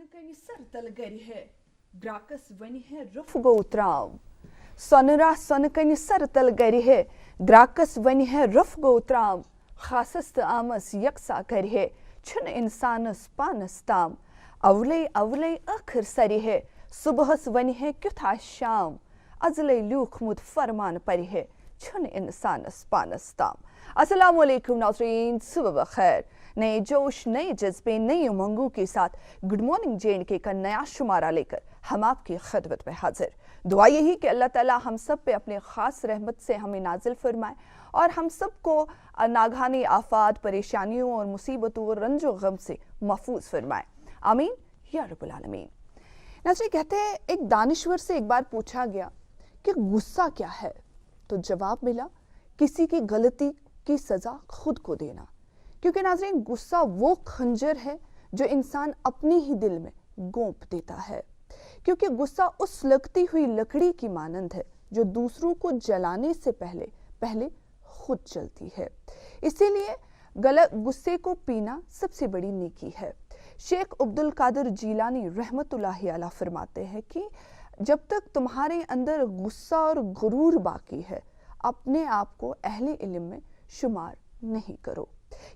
कनि सर तल गर है ग्राकस वन है रुफ गो त्राव सोनरा सोन कनि सर तल गर है ग्राकस वन है रुफ गो त्राव खासस्त आमस यकसा कर है छुन इंसानस पानस ताम अवले अवले आखिर सरी है सुबहस वन है क्युथा शाम अजले लूख मुद फरमान पर है छुन इंसानस पानस ताम। अस्सलाम वालेकुम नाज़रीन, सुबह बखैर। नए जोश, नए जज्बे, नई उमंगों के साथ गुड मॉर्निंग JNK का नया शुमारा लेकर हम आपकी खिदमत में हाजिर। दुआ यही कि अल्लाह ताला हम सब पे अपने ख़ास रहमत से हमें नाजिल फरमाए और हम सब को नागानी आफात, परेशानियों और मुसीबतों और रंजो गम से महफूज फरमाए, आमीन या रब्बुल आलमीन। नाज़रीन, कहते हैं एक दानिश्वर से एक बार पूछा गया कि गुस्सा क्या है, तो जवाब मिला किसी की गलती की सज़ा खुद को देना। क्योंकि नाज़रीन, गुस्सा वो खंजर है जो इंसान अपने ही दिल में गोंप देता है। क्योंकि गुस्सा उस लगती हुई लकड़ी की मानंद है जो दूसरों को जलाने से पहले पहले खुद जलती है। इसीलिए गुस्से को पीना सबसे बड़ी नेकी है। शेख अब्दुल कादिर जीलानी रहमतुल्लाहि अलैह फरमाते हैं कि जब तक तुम्हारे अंदर गुस्सा और गुरूर बाकी है, अपने आप को अहले इल्म में शुमार नहीं करो।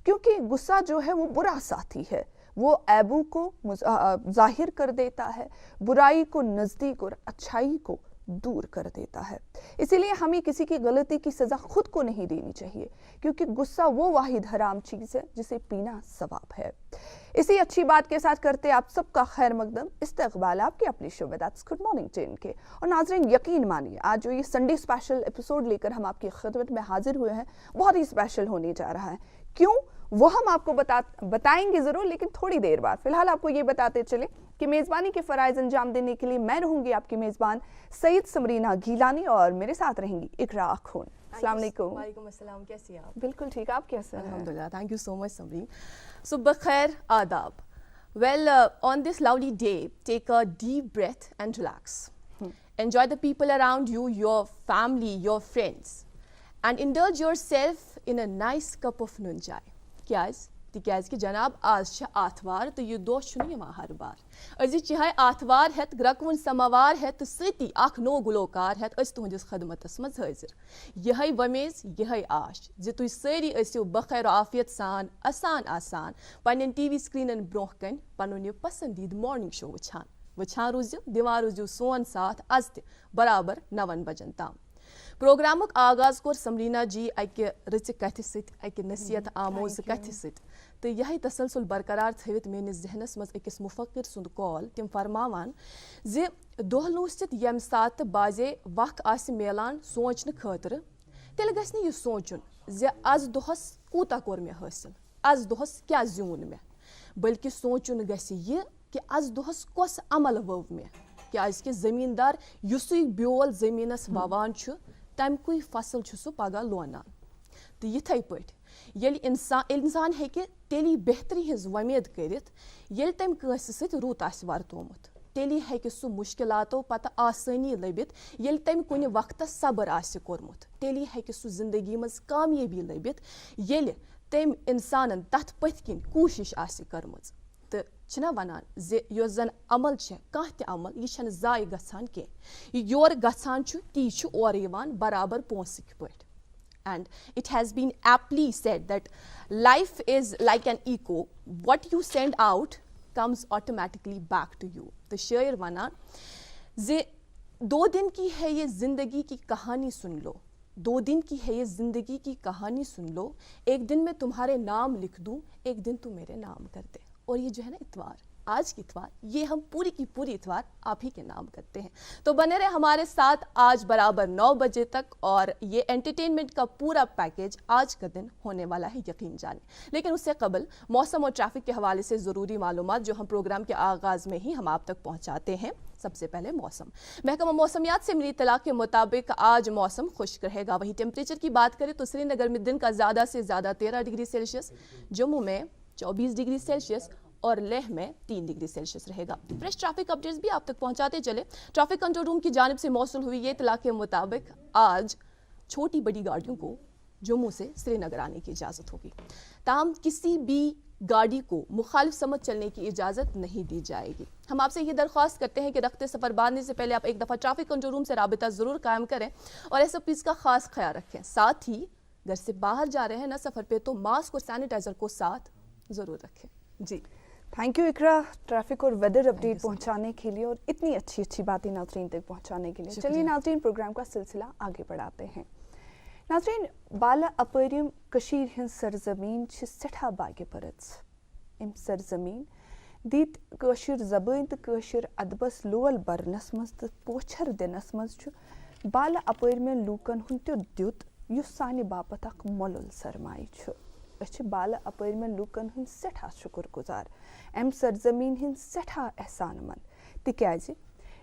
क्योंकि गुस्सा जो है वो बुरा साथी है, वो ऐबों को जाहिर कर देता है, बुराई को नज़दीक और अच्छाई को दूर कर देता है। इसीलिए हमें किसी की गलती की सज़ा खुद को नहीं देनी चाहिए, क्योंकि गुस्सा वो वाहिद हराम चीज़ है जिसे पीना सवाब है। इसी अच्छी बात के साथ करते आप सबका खैर मकदम इस्तकबाल आपके अपनी show that's good morning JNK। और नाज़रीन, यकीन मानिए आज जो ये संडे स्पेशल एपिसोड लेकर हम आपकी खिदमत में हाजिर हुए हैं, बहुत ही स्पेशल होने जा रहा है। क्यों, वो हम आपको बताएंगे ज़रूर, लेकिन थोड़ी देर बाद। फिलहाल आपको ये बताते चले कि मेज़बानी के फ़राइज़ अंजाम देने के लिए मैं रहूंगी आपकी मेज़बान सईद समरीना गीलानी और मेरे साथ रहेंगी इकरा अखून। अस्सलाम वालेकुम। वालेकुम अस्सलाम, कैसी हैं आप? बिल्कुल ठीक, आप कैसे हैं? अल्हम्दुलिल्लाह, thank you so much Samreen. सुबह खैर, आदाब। Well, on this lovely day, take a deep breath and relax. Enjoy the people around you, your family, your friends, and indulge yourself in a nice cup of noon chai. तिकाज कि जनाब आज आथवार तो यह दोह यहां हर बार अजी चाहे आथवार हेत ग्रकवन समावार हेत सती अख नो गुलोकार हेत तुहंदिस खदमतस मज हाजिर। यह वमेज यह आश जे तुम सारी ऐसो बखैर आफियत सान आसान आसान पन्न TV स्क्रीनन ब्रोह कन पनुन यह पसंदीद मॉर्निंग शो वछान रूजियो दिवान रूजियो सोन साथ आज ते बराबर 9 बजन ताम। प्रोग्रामुक आगाज कोर समरीना जी अकि रच कथ सत नसीहत आमोज कथ सत तो यह तसलसल बरकरार थवित मेनिस जहनस मज अकिस मुफक्किर सुंद कॉल तिम फरमावान जे दोह लूसित यम सात बाजे वक्त आसि मेलान सोचने खतर तेल गस यह सोचुन जे आज दोहस कूता कोर मे हासिल, आज दोहस क्या ज्यून मे, बल्कि सोचुन गस यह कि आज दोहस कस अमल वो मे। क्याज कि जमींदार युसुई ब्योल जमीनस ववान तमकुई फसल सह पगह लोनान। तो यिथै पट येल इंसान हेके तेली बेहतरी हिज वमेद करित येल तम कांसे सत रुत आसि वर्तोमुत, तेली हेके सु मुश्किलातो पता आसानी लबित येल तम कुनि वक्त सब्र आसि कोरमुत, तेली हेके सु जिंदगी मज कामयाबी लबित येल तम इंसानन तथ पथ किन कोशिश आसि करमज। तो छना वनान जे यो जन अमल कह ते अमल यह जाय गछान के योर गछान ती और यवान बराबर पोंसिक पट। And it has been aptly said that life is like an echo, what you send out comes automatically back to you। तो शायर वनान जे 2 दिन की है ये जिंदगी की कहानी सुन लो, 2 दिन की है ये जिंदगी की कहानी सुन लो, एक दिन मैं तुम्हारे नाम लिख दूं, एक दिन तू मेरे नाम कर दे। और ये जो है ना इतवार, आज की इतवार, ये हम पूरी की पूरी इतवार आप ही के नाम करते हैं। तो बने रहे हमारे साथ आज बराबर 9 बजे तक, और ये एंटरटेनमेंट का पूरा पैकेज आज का दिन होने वाला है, यकीन जाने। लेकिन उससे कबल मौसम और ट्रैफिक के हवाले से ज़रूरी मालूमात जो हम प्रोग्राम के आगाज़ में ही हम आप तक पहुँचाते हैं। सबसे पहले मौसम, महकमा मौसमियात से मिली इत्तला के मुताबिक आज मौसम खुश्क रहेगा। वहीं टेम्परेचर की बात करें तो श्रीनगर में दिन का ज़्यादा से ज़्यादा 13 डिग्री सेल्सियस, जम्मू में 24 डिग्री सेल्सियस और लेह में 3 डिग्री सेल्सियस रहेगा। फ्रेश ट्रैफिक अपडेट्स भी आप तक पहुंचाते चले। ट्रैफिक कंट्रोल रूम की जानिब से मौसूल हुई ये इत्तला के मुताबिक आज छोटी बड़ी गाड़ियों को जम्मू से श्रीनगर आने की इजाज़त होगी। ताहम किसी भी गाड़ी को मुखालिफ समझ चलने की इजाज़त नहीं दी जाएगी। हम आपसे ये दरख्वास्त करते हैं कि रखते सफ़र बांधने से पहले आप एक दफ़ा ट्रैफिक कंट्रोल रूम से राबिता ज़रूर कायम करें और SOPs का खास ख्याल रखें। साथ ही घर से बाहर जा रहे हैं ना सफ़र पे, तो मास्क और सैनिटाइज़र को साथ ज़रूर रखें। जी थैंक यू इकरा, ट्रैफिक और वेदर अपडेट पहुंचाने के लिए और इतनी अच्छी अच्छी बातें नाज़रीन तक पहुंचाने के लिए। चलिए नाज़रीन, प्रोग्राम का सिलसिला आगे बढ़ाते हैं। नाज़रीन, बाला अपरियम कशीर हिंद सरजमीन छ सठा बागे परज। इम सरजमीन दीत कशीर ज़बान तो कशीर अदबस लोल बरनस मज तो पोछर दिनस मज छु बाला अपरियम लूकन हुन त्यो द्युत युस सानि बापत अख मोलुल सरमाई छु। अच्छे बाला अपरियम लूकन हुन सठा शुक्र गुजार, एम सरजमीन हिंद सठा एहसान मंद तिक्याज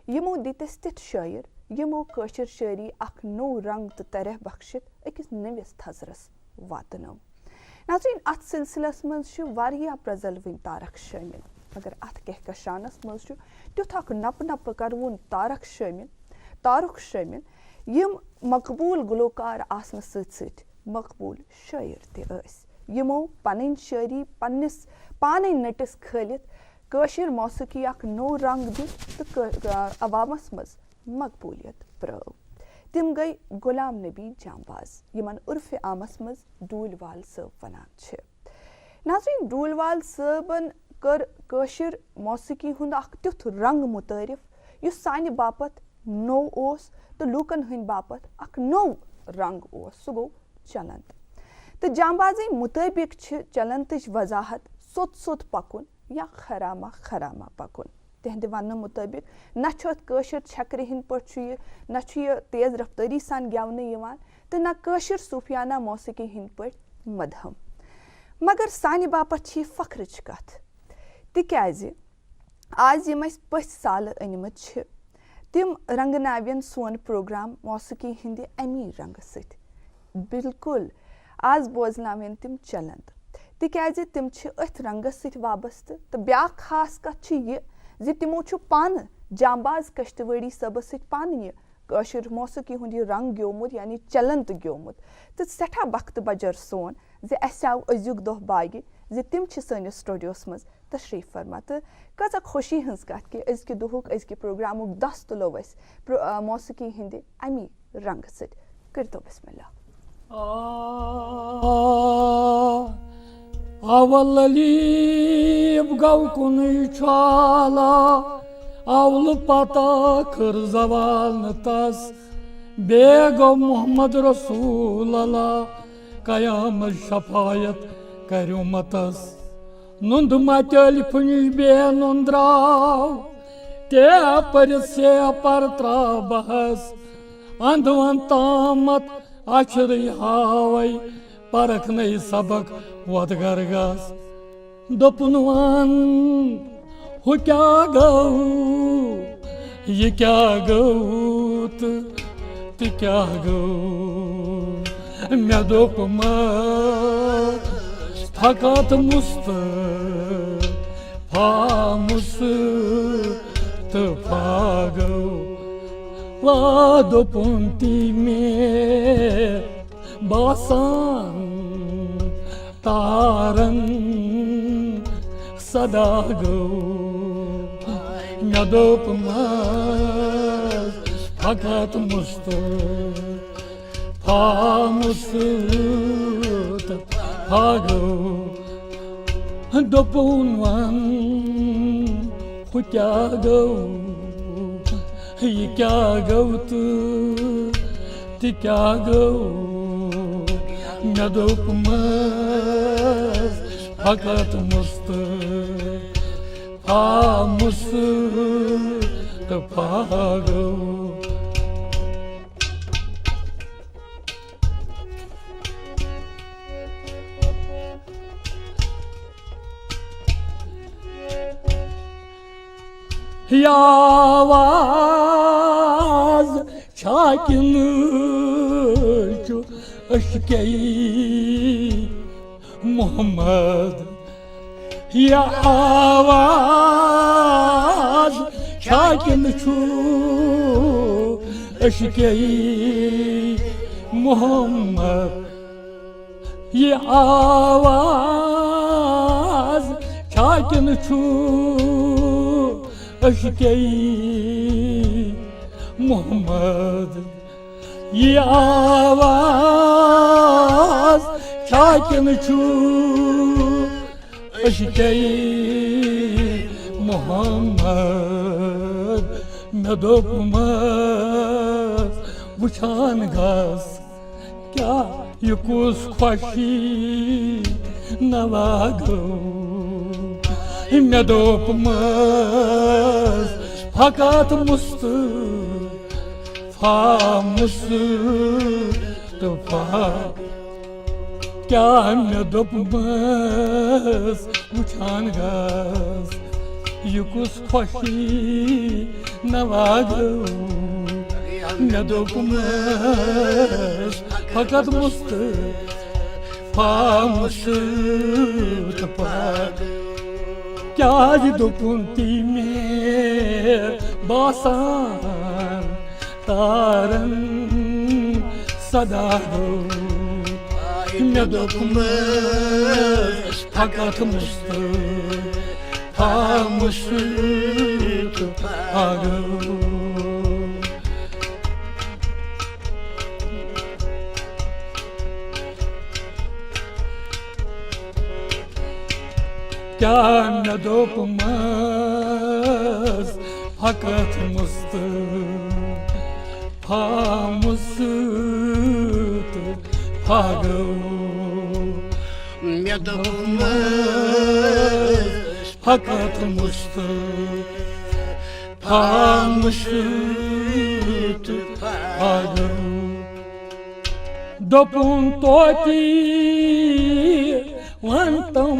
यमो दितस तिथ शायर यमो कशीर शायरी अख नो रंग तो तरह बख्शित अकिस नविस थजरस वातनौ। नाज़रीन, अत सिलसिलस मज छु वारिया प्रजलविन तारक शामिल, मगर अत कहकशानस मज छु त्युथ अख नप नप करवुन तारुख शामिल यम मकबूल गुलकार आसन सत मकबूल शायर ते स यमो पन शायरी पन्निस पाने नटिस खलित कशीर मौसीकी अख नो रंग दित तो अवामस मज मकबूलियत प्रव। तिम गई गुलाम नबी जांबाज, यमन उर्फ आमस मज डूलवाल सब वनान छ। नाज़रीन, डूलवाल सबन कर कशीर मौसीकी हुंद अख त्युथ रंग मुतारिफ युस सानि बापत नो ओस तो लूकन हुंद बापत अख नो रंग ओस, सु गो चलंत। तो जांबाजी मुताबिक छ चलंतच वजाहत सोत सोत पकुन या खरामा खरामा पकुन। तिहंद वन मुताबिक न कशीर छकरे हिंद पे न तेज रफ्तारी सान गेवन तो न कशीर सूफियाना मौसीकी हिंद पे मदहम, मगर सानि बापत छ फख्रच कथ तिक्याज आज यम अस पथ साल अनमत छ तिम रंगनावन सोन प्रोग्राम मौसीकी हिंद अमी रंग सत। बिल्कुल आज बोजनावन तिम चलंत तिक्याज तिम छ अथ रंगस सत वाबस्त। तो ब्या खास कथ छ ये जि तिमो छु पान जांबाज कश्तवाड़ी सबस सत पान ये कशीर मौसीकी हुंद रंग ग्योमुत यानी चलंत ग्योमुत। तो सठा बख्त बजर सोन जि अस आव अजुक दोह बागे जि तिम छ सनिस स्टूडियोस मज तशरीफ फरमा। तो कजा खुशी हंस कथ कि अजकि दुहुक अजकि प्रोग्रामुक दस तुलो अस मौसीकी हिंद अमी रंग सत। करतो बिस्मिल्लाह। Avallalib gavkunu çala avlı pata kır zavallı tas Begum Muhammed Resulallah kayamız şafayet karımatas Nundmatel puniş be nundrav te aparse apartrabas Andvan tamat açrı havay Parak ney sabak wadgargas Dopunvan hu kya gau Ye kya gau ti kya gau Me dopma fakat musta Mustafa gau La dopunti me basan taran sadago Nadopmaz fakat Mustafa Dopunvan kya gau Ye kya gau ti kya gau Nadopmaz fakat Mustafa gau Yavaz çakınır aşk-ı Muhammed Yavaz çakınır aşk-ı Muhammed Yavaz छाकिन छु अशके मोहम्मद ये आवाज छाकिन छु अशके मोहम्मद मे दोपमस वुछान गस क्या ये कुछ खुशी नवागो मे दोपमस फकत मुस्तफा क्या मे दोपमस वुछान गस ये कुछ खुशी नवागो मे दोपमस फकत मुस्तफा क्या दोपुंती में बासान तारन सदा गो मे दोपमस फकत मुस्तफा गो क्या न दोपमस फकत मुस्तफा गो मे दोपमस फकत मुस्तफा गो दोपुन तोती वंतम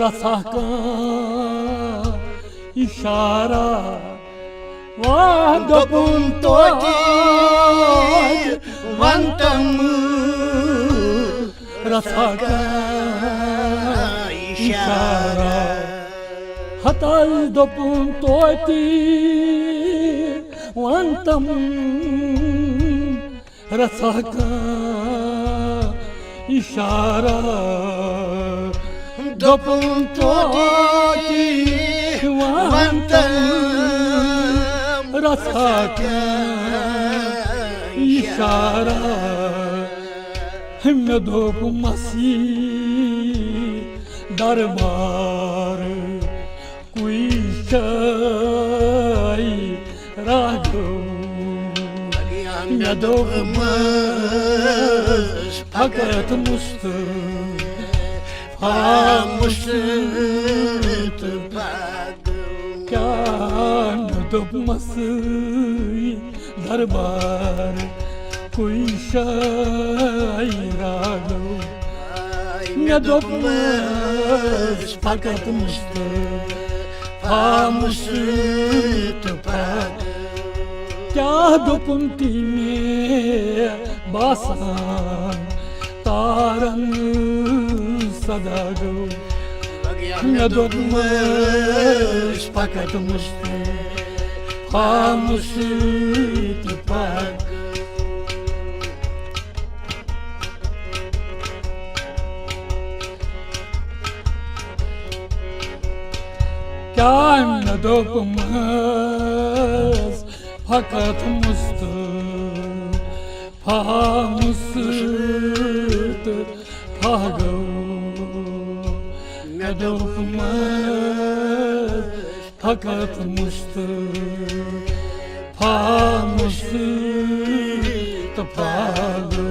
रसा का इशारा वाह दोपुन तोती वंतम रसा का इशारा हतल दोपुन तोती वंतम रसा का इशारा दोपुन तोती वंतम रसा का इशारा मे दोपमसी दरबार कोई शाई रागो मे दोपमस फकत मुस्तफा क्या न दोपमस दरबार कोई शाई रागो मे दोपमस फकत मुस्तफा क्या दोपुंती में बासान तारन सदा गो मे दोपमस फकत मुस्तफा क्या न दोपमस फकत मुस्तफा गो मे दोपमस फकत मुस्तफा गो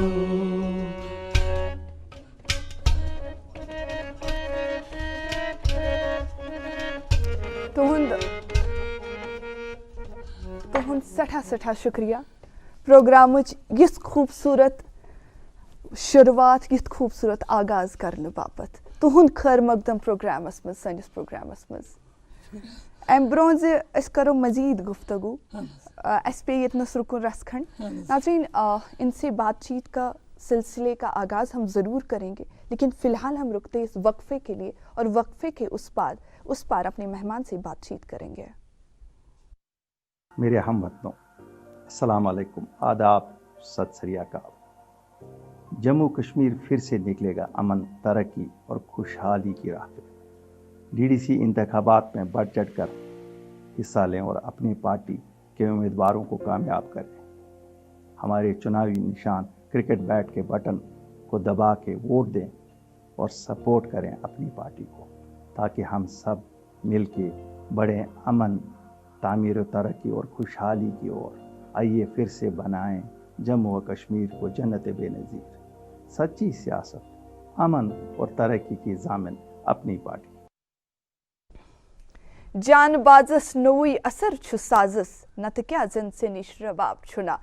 तुहंद सठा शुक्रिया प्रोग्राम यस खूबसूरत शुरुआत यस खूबसूरत आगाज करने बापत तुहंद खैर मकदम प्रोग्रामस मज सनिस प्रोग्रामस मज अम ब्रोह करो मजीद गुफ्तगू अस पे यतनस रुकुन रसखंड नाज़रीन इनसे बातचीत का सिलसिले का आगाज़ हम ज़रूर करेंगे, लेकिन फ़िलहाल हम रुकते इस वक्फ़े के लिए और वक्फ़े के उस पार अपने मेहमान से बातचीत करेंगे। मेरे हमवतनों, अस्सलाम वालेकुम, आदाब, सत श्री अकाल। जम्मू कश्मीर फिर से निकलेगा अमन, तरक्की और खुशहाली की राह पे। डीडीसी इंतखाबात में बढ़ चढ़ कर हिस्सा लें और अपनी पार्टी के उम्मीदवारों को कामयाब करें। हमारे चुनावी निशान क्रिकेट बैट के बटन को दबा के वोट दें और सपोर्ट करें अपनी पार्टी को, ताकि हम सब मिल के बढ़ें अमन, तामीर व तरक्की और खुशहाली की ओर। आइए फिर से बनाएं जम्मू व कश्मीर को जन्नत बेनज़ीर। सच्ची सियासत, अमन और तरक्की की ज़ामिन अपनी पार्टी। जान बाजस नोई असर छु साजस नत क्या जन से निश रबाब छुना।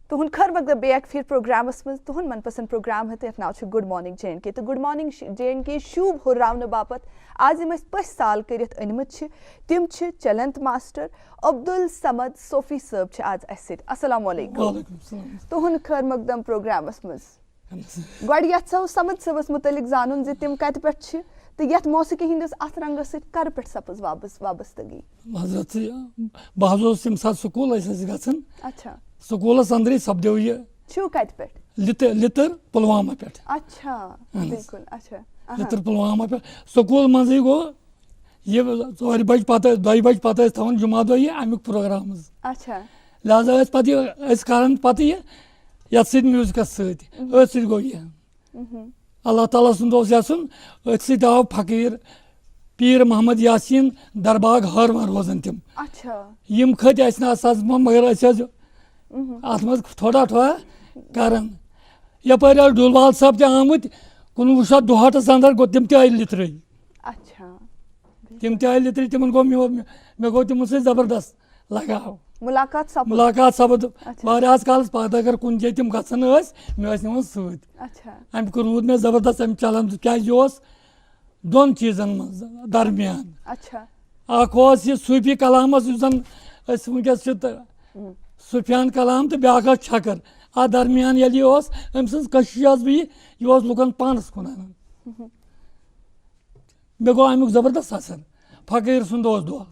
तुहन खर मकदब बेक फिर प्रोग्रामस में तुहन मनपसंद प्रोग्राम है नाव छु गुड मॉर्निंग JNK। तो गुड मॉर्निंग JNK शूब हुर्रावन बापत आज यम पश साल करित अनमत छ तिम छ चलंत मास्टर अब्दुल समद सोफी साहब छ आज अस सत। अस्सलाम वालेकुम। तुहन खर मकदम प्रोग्रामस में गड यत्सो समद साहबस मुतलिक जानून जे तिम कत पेट छ तो यथ मौसीकी हिंदस अथ रंगस सत कर पेट सपज वाबस्तगी। हजरत बह तम सात स्कूल गन। अच्छा स्कूलस अंदर सपदो यह छु कत पेट लितर पुलवामा पे। अच्छा बिल्कुल। अच्छा लितर पुलवामा पे स्कूल मजे गो ये 4 बज पत 2 बज पत थवन जुमा दो ये अमुक प्रोग्राम। अच्छा लिहाजा पे पत ये म्यूजिकस सत गो ये अल्लाह ताला सुंद यसन अथ आव फकीर पीर मोहम्मद यासीन दरबाग हरवन रोजन तम। अच्छा यम खत सजमा मगर अत मज थोड़ा थोड़ा करान यपर डुलवाल साहब आमुत 1962 अंदर गो तम आई लितर। अच्छा तम आई लितर तिमन गो मे गो तिम जबरदस्त लगाव मुलाकात सपद वारियास कालस पत अगर कुन जाए तम गसन मे निवन सत। अच्छा अमुक रूद मे जबरदस्त अम चलन क्या दोन चीजन मज दरमियान। अच्छा अख सूफी कलामस वनकस सुफियान कलाम तो ब्या छकर अ दरमियान अम सशिश बी यह लुकन पानस कुन मे गो अमुक जबरदस्त असर। फकीर सुंद दह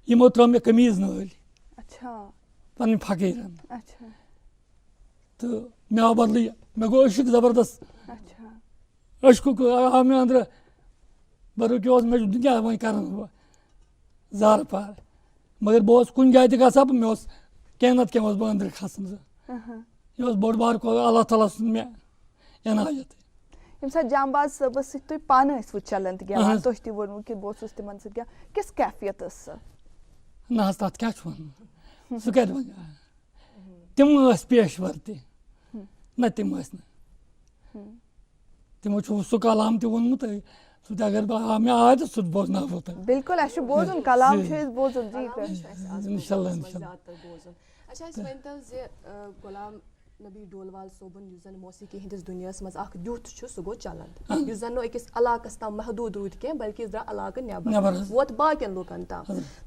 यमो त्रो मे कमीज नल। अच्छा पन फकीरन। अच्छा तो मे आव बदल मे गो अशक जबरदस्त। अच्छा अशक आव मे अंदर बरुक मे दुनिया वो कर जार पार मगर बह कुन जाए गा मे कह नत कह बह अंदर खसन यह बोड़ बार को अल्लाह ताला सुन मे इनायत। यम साथ जामबाज सबस सत पान वो चलंत गया तुह तह वो कि बहुत तिमन सत किस कैफियत ना तथ क्या वन सह कर वन तिम पेशवर त तिम तिमो सह कलाम त वोनमुत सह अगर मे आए तो सह बोजन बिल्कुल बोजन कलाम बोजन जी इंशाल्लाह। अच्छा गुलाम नबी डोलवाल सोबन युजन मौसीकी हिंदिस दुनियास मज अख यूथ सह गो चलंत युस जन अकिस इलाकस तम महदूद रूद कह बल्कि द्रा इलाक नेबर वोत बाकियन लुकन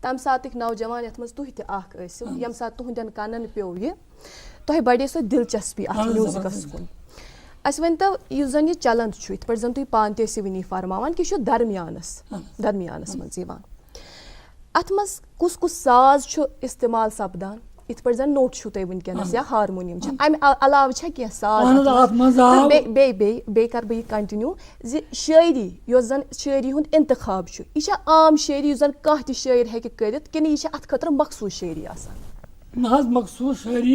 तम सातिक नौजवान यथ मज तुह त अख आसिव यम सात तुहंदन कानन पेव यह तोह बड़े सो दिलचस्पी अथ म्यूजिकस कुन। अस वन तो युस जन यह चलंत छु इत पर जन तुह पान ते वनी फरमावान कि दरमियानस मज यवान अथ मज कुस कुस साज छु इस्तेमाल सपदान इत पर जन नोट छु तुह वनकस या हारमोनियम अम अलाव कह साज बे कर बह कंटिन्यू जि शायरी यस जन शायरी हुंद इंतखाब छु यह आम शायरी यस जन कह त शायर हेक करित कि यह अत खतर मखसूस शायरी आसान। ना मखसूस शायरी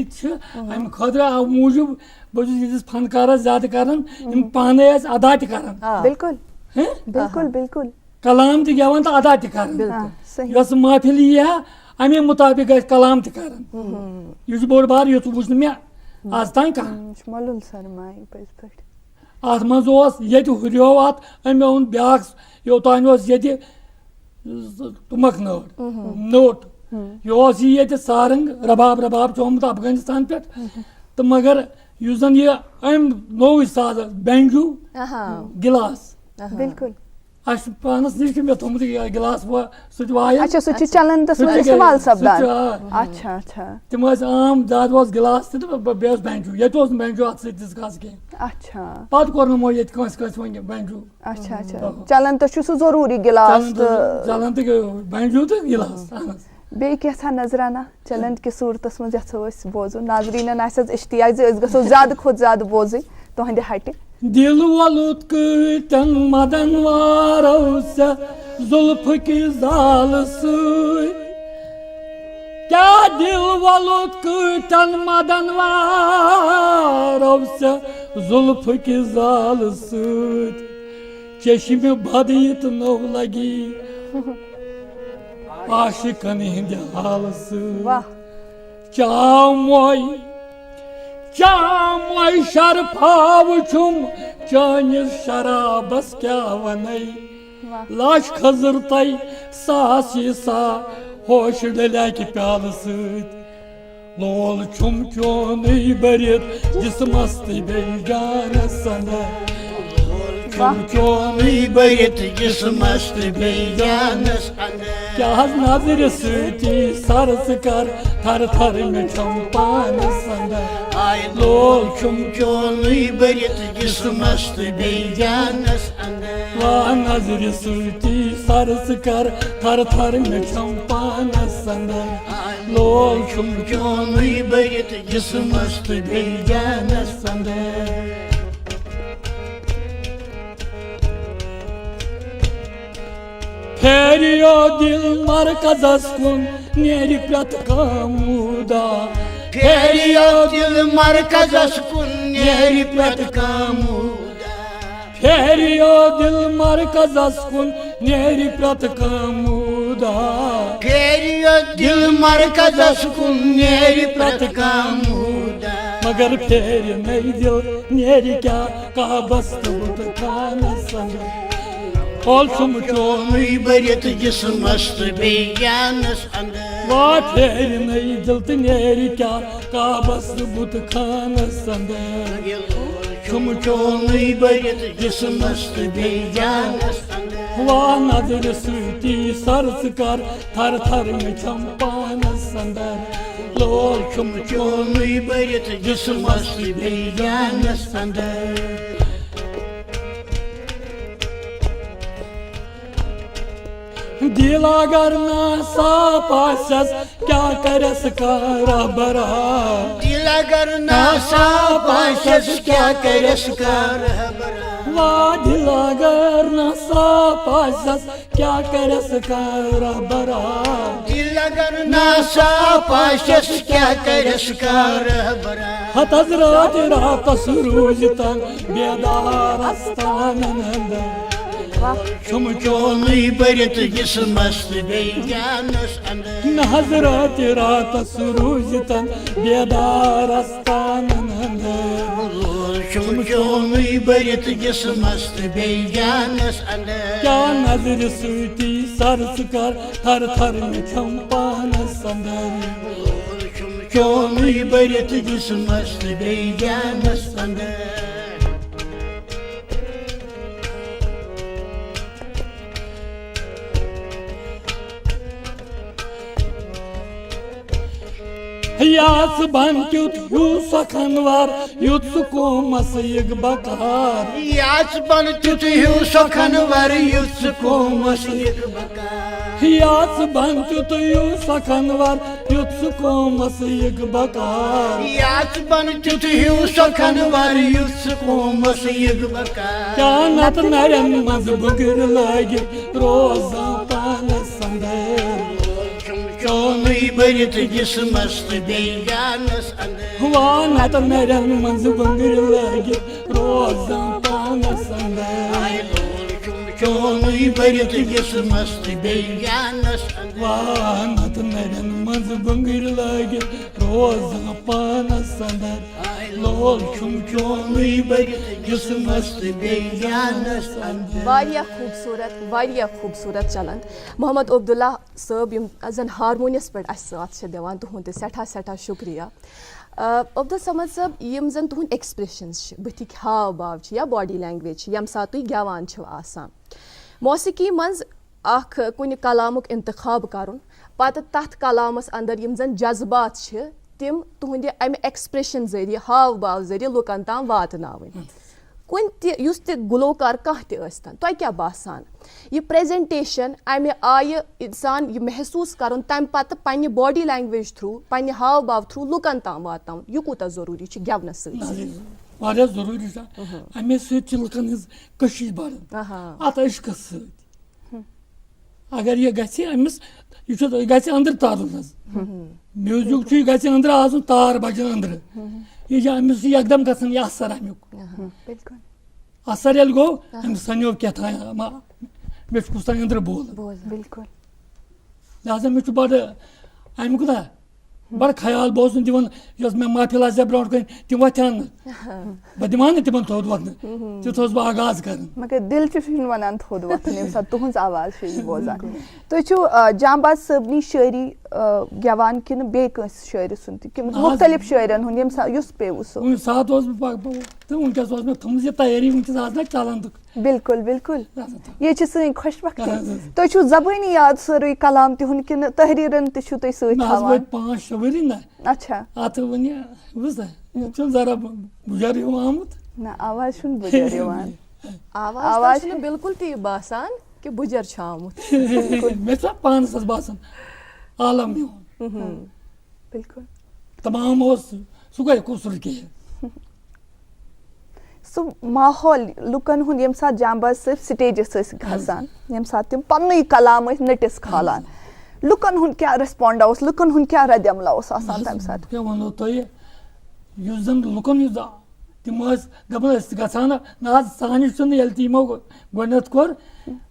अम खतर अव मूजूब बहुत फनकार ज्यादा करान पान अदा त बिल्कुल बिल्कुल बिल्कुल कलाम त गेवन तो अदा त कर महफिल यह अमे मुताबिक कलाम त कर यह बोड़ बार युत वो मे आज तान अत मज हुरियो अत अमे ओन ब्या योतान ये तुमक नोट यह सारंग रबाब चोमुत अफगानिस्तान पे तो मगर युस जन यह अम नौ साज बैंजू गिलास बिल्कुल पानस निश मे थोमुत गिलास सह अच्छा सह चलन तो इस्तेमाल सपदान। अच्छा अच्छा तिम आम ज्यादा गिलास बे बैंजू ये बैंजू अत सस कह। अच्छा पत कोर मो ये वन बैंजू। अच्छा अच्छा चलन तो सह जरूरी गिलास चलन तो बैंजू तो गिलास बे कैसा नजराना चलंद की सूरतस मज यथो बोजो नाजरीन आस इश्तियाक जे गो ज्यादा खुद ज्यादा बोज तुहंद हटि दिल वलुत कतन मदन वारो से जुल्फ की जाल सूई क्या दिल वलुत कतन मदन वारो से जुल्फ की जाल सूई चश्म बदित नो लगी आशिकन हिंद हाल सूई वाह चामोई शरफाव छुम चानिस शराबस क्या वनई लाश खजर तई सास सा होश डलिया कि प्याल सत लोल छुम चोन बरित जिसमस बेजान सन छुम चोन बरित जिसमस बेजान सन क्या नजर सती सरस कर थर थर में चंपान सन लोल छुम चोन बरित जिसमस बेजान सन वाह नजर सती सरस कर थर थर में चंपान सन लोल छुम चोन बरित जिसमस बेजान सन फेरियो दिल मरकजस कुन नेरि प्रत कामुदा फेरियो दिल मरकजस कुन नेरि प्रत कामुदा फेरियो दिल मरकजस कुन नेरि प्रत कामुदा फेरियो दिल मरकजस कुन नेरि प्रत कामुदा मगर फेर नहीं दिल नेरि क्या का बस्त बुत खान संग Ol छुम चोन बरित जिसमस बेजान सन वाह फेर नहीं दिल नेरि क्या का बस्त बुत खान संग छुम चोन बरित जिसमस बेजान सन वाह नजर सूती सरस कर थर थर में चंपान संदर लोल छुम चोन बरित जिसमस बेजान सन दिल अगर ना साफ आसस क्या करस कारा बरा दिल अगर ना साफ आसस क्या करस कारा बरा वाह दिल अगर ना साफ आसस क्या करस कारा बरा दिल अगर ना साफ आसस क्या करस कारा बरा हत हजरत रात सुरूज तन बेदार आस्तान अंदर छुम चोन बरित जिसमस बेजान सन हजरत रात सुरूज तन बेदार आस्तान अंदर छुम चोन बरित जिसमस बेजान सन क्या नजर सूती सरस कर थर थर में चंपान संदर छुम चोन बरित जिसमस बेजान सन यास बन क्युत यू सखनवार युत सुकोमस यग बकार यास बन क्युत यू सखनवार युत सुकोमस यग बकार यास बन क्युत यू सखनवार युत सुकोमस यग बकार यास बन क्युत यू सखनवार युत सुकोमस यग बकार क्या नत नरन मज बुगर लागे रोजा पान संदर चोन बरित जिसमस बेजान सन वानत नरन मज बुगर लागे रोजा पान संदर चोन बरित जिसमस बेजान सन वानत नरन मज बुगर लागे रोजा पान संदर लोल छुम चोन बरित जिसमस बेजान सन वारिया खूबसूरत चलन मोहम्मद अब्दुल्ला साहब यम जन हारमोनियस पे साथ दिवान तुहद सठा शुक्रिया अब्दुल समद साहब यम जन तुहद एक्सप्रेशंस बुथिक हाव भाव या बॉडी लैंग्वेज यम सात तुम गवान आसान मौसीकी मज अख कुन कलामुक इंतखाब करुन पत तथ कलामस अंदर यम जन जज्बात तिम तुहद अमि एक्सप्रेशन जरिए हाव भाव जरिए लुकन ताम वातनावन कुन युस ते गुलकार कह ते स्तन तो क्या बासान ये प्रेजेंटेशन अमे आय इंसान ये महसूस करन तम पत पन्ने बॉडी लैंग्वेज थ्रू पन्ने हाव भाव थ्रू लुकन ताम वातावन ये कूता जरूरी छ गेवनस सۭتۍ वारिया जरूरी छ अमे सۭتۍ छ लुकन हंस कशिश बढ़न अत इश्कस सۭتۍ अगर ये गछि अमिस ये छ गछि अंदर तारुन हंस म्यूजिक छ गछि अंदर आजुन तार बजन अंदर ये अमिस एकदम गसन ये असर अमुक बिल्कुल असर ये गो अमिस सन्यो क्या था मे कुछ अंदर बोल बिल्कुल लिहाजा मे बड़ अमुक ना बड़ ख्याल बह दिवन मे महफिल आ ब्रो कन तम वथान बह दिमान तिमन थोद वथन तिथ बह आगाज कर मगर दिल वन थोद वथन ये साथ तुहज आवाज बोजान तुम जांबाज सबनी शायरी गवान कि बे शायर सुन मुख्तलिफ शायरन हुंद पेव सो साथ वनकस मे थम तैयारी वनकस आज ना चलान बिल्कुल बिल्कुल ये सही खुशबख्ती तुम जबानी याद सारे कलाम तुहद कि तहरीरन तुम सत 5-6 वरी ना अच्छा अत वन जरा बुजर आमुत ना आवाज बुजर यवान आवाज बिल्कुल ती बासान कि बुजर छ आमुत मे पानस बासान आलम बिल्कुल तमाम सह गई खूबसूरत के सो माहौल लुकन हुंद यम साथ जांबाज सब स्टेजस खसान यम साथ तिम पन्नु कलाम नटिस खालान लुकन हुंद क्या रेस्पॉन्ड उस लुकन हुंद क्या रद्दमला उस आसान तम साथ क्या वनो तो ये युजन लुकन युज तिम दबन गसान ना सानि सन यल तिमो गनत कोर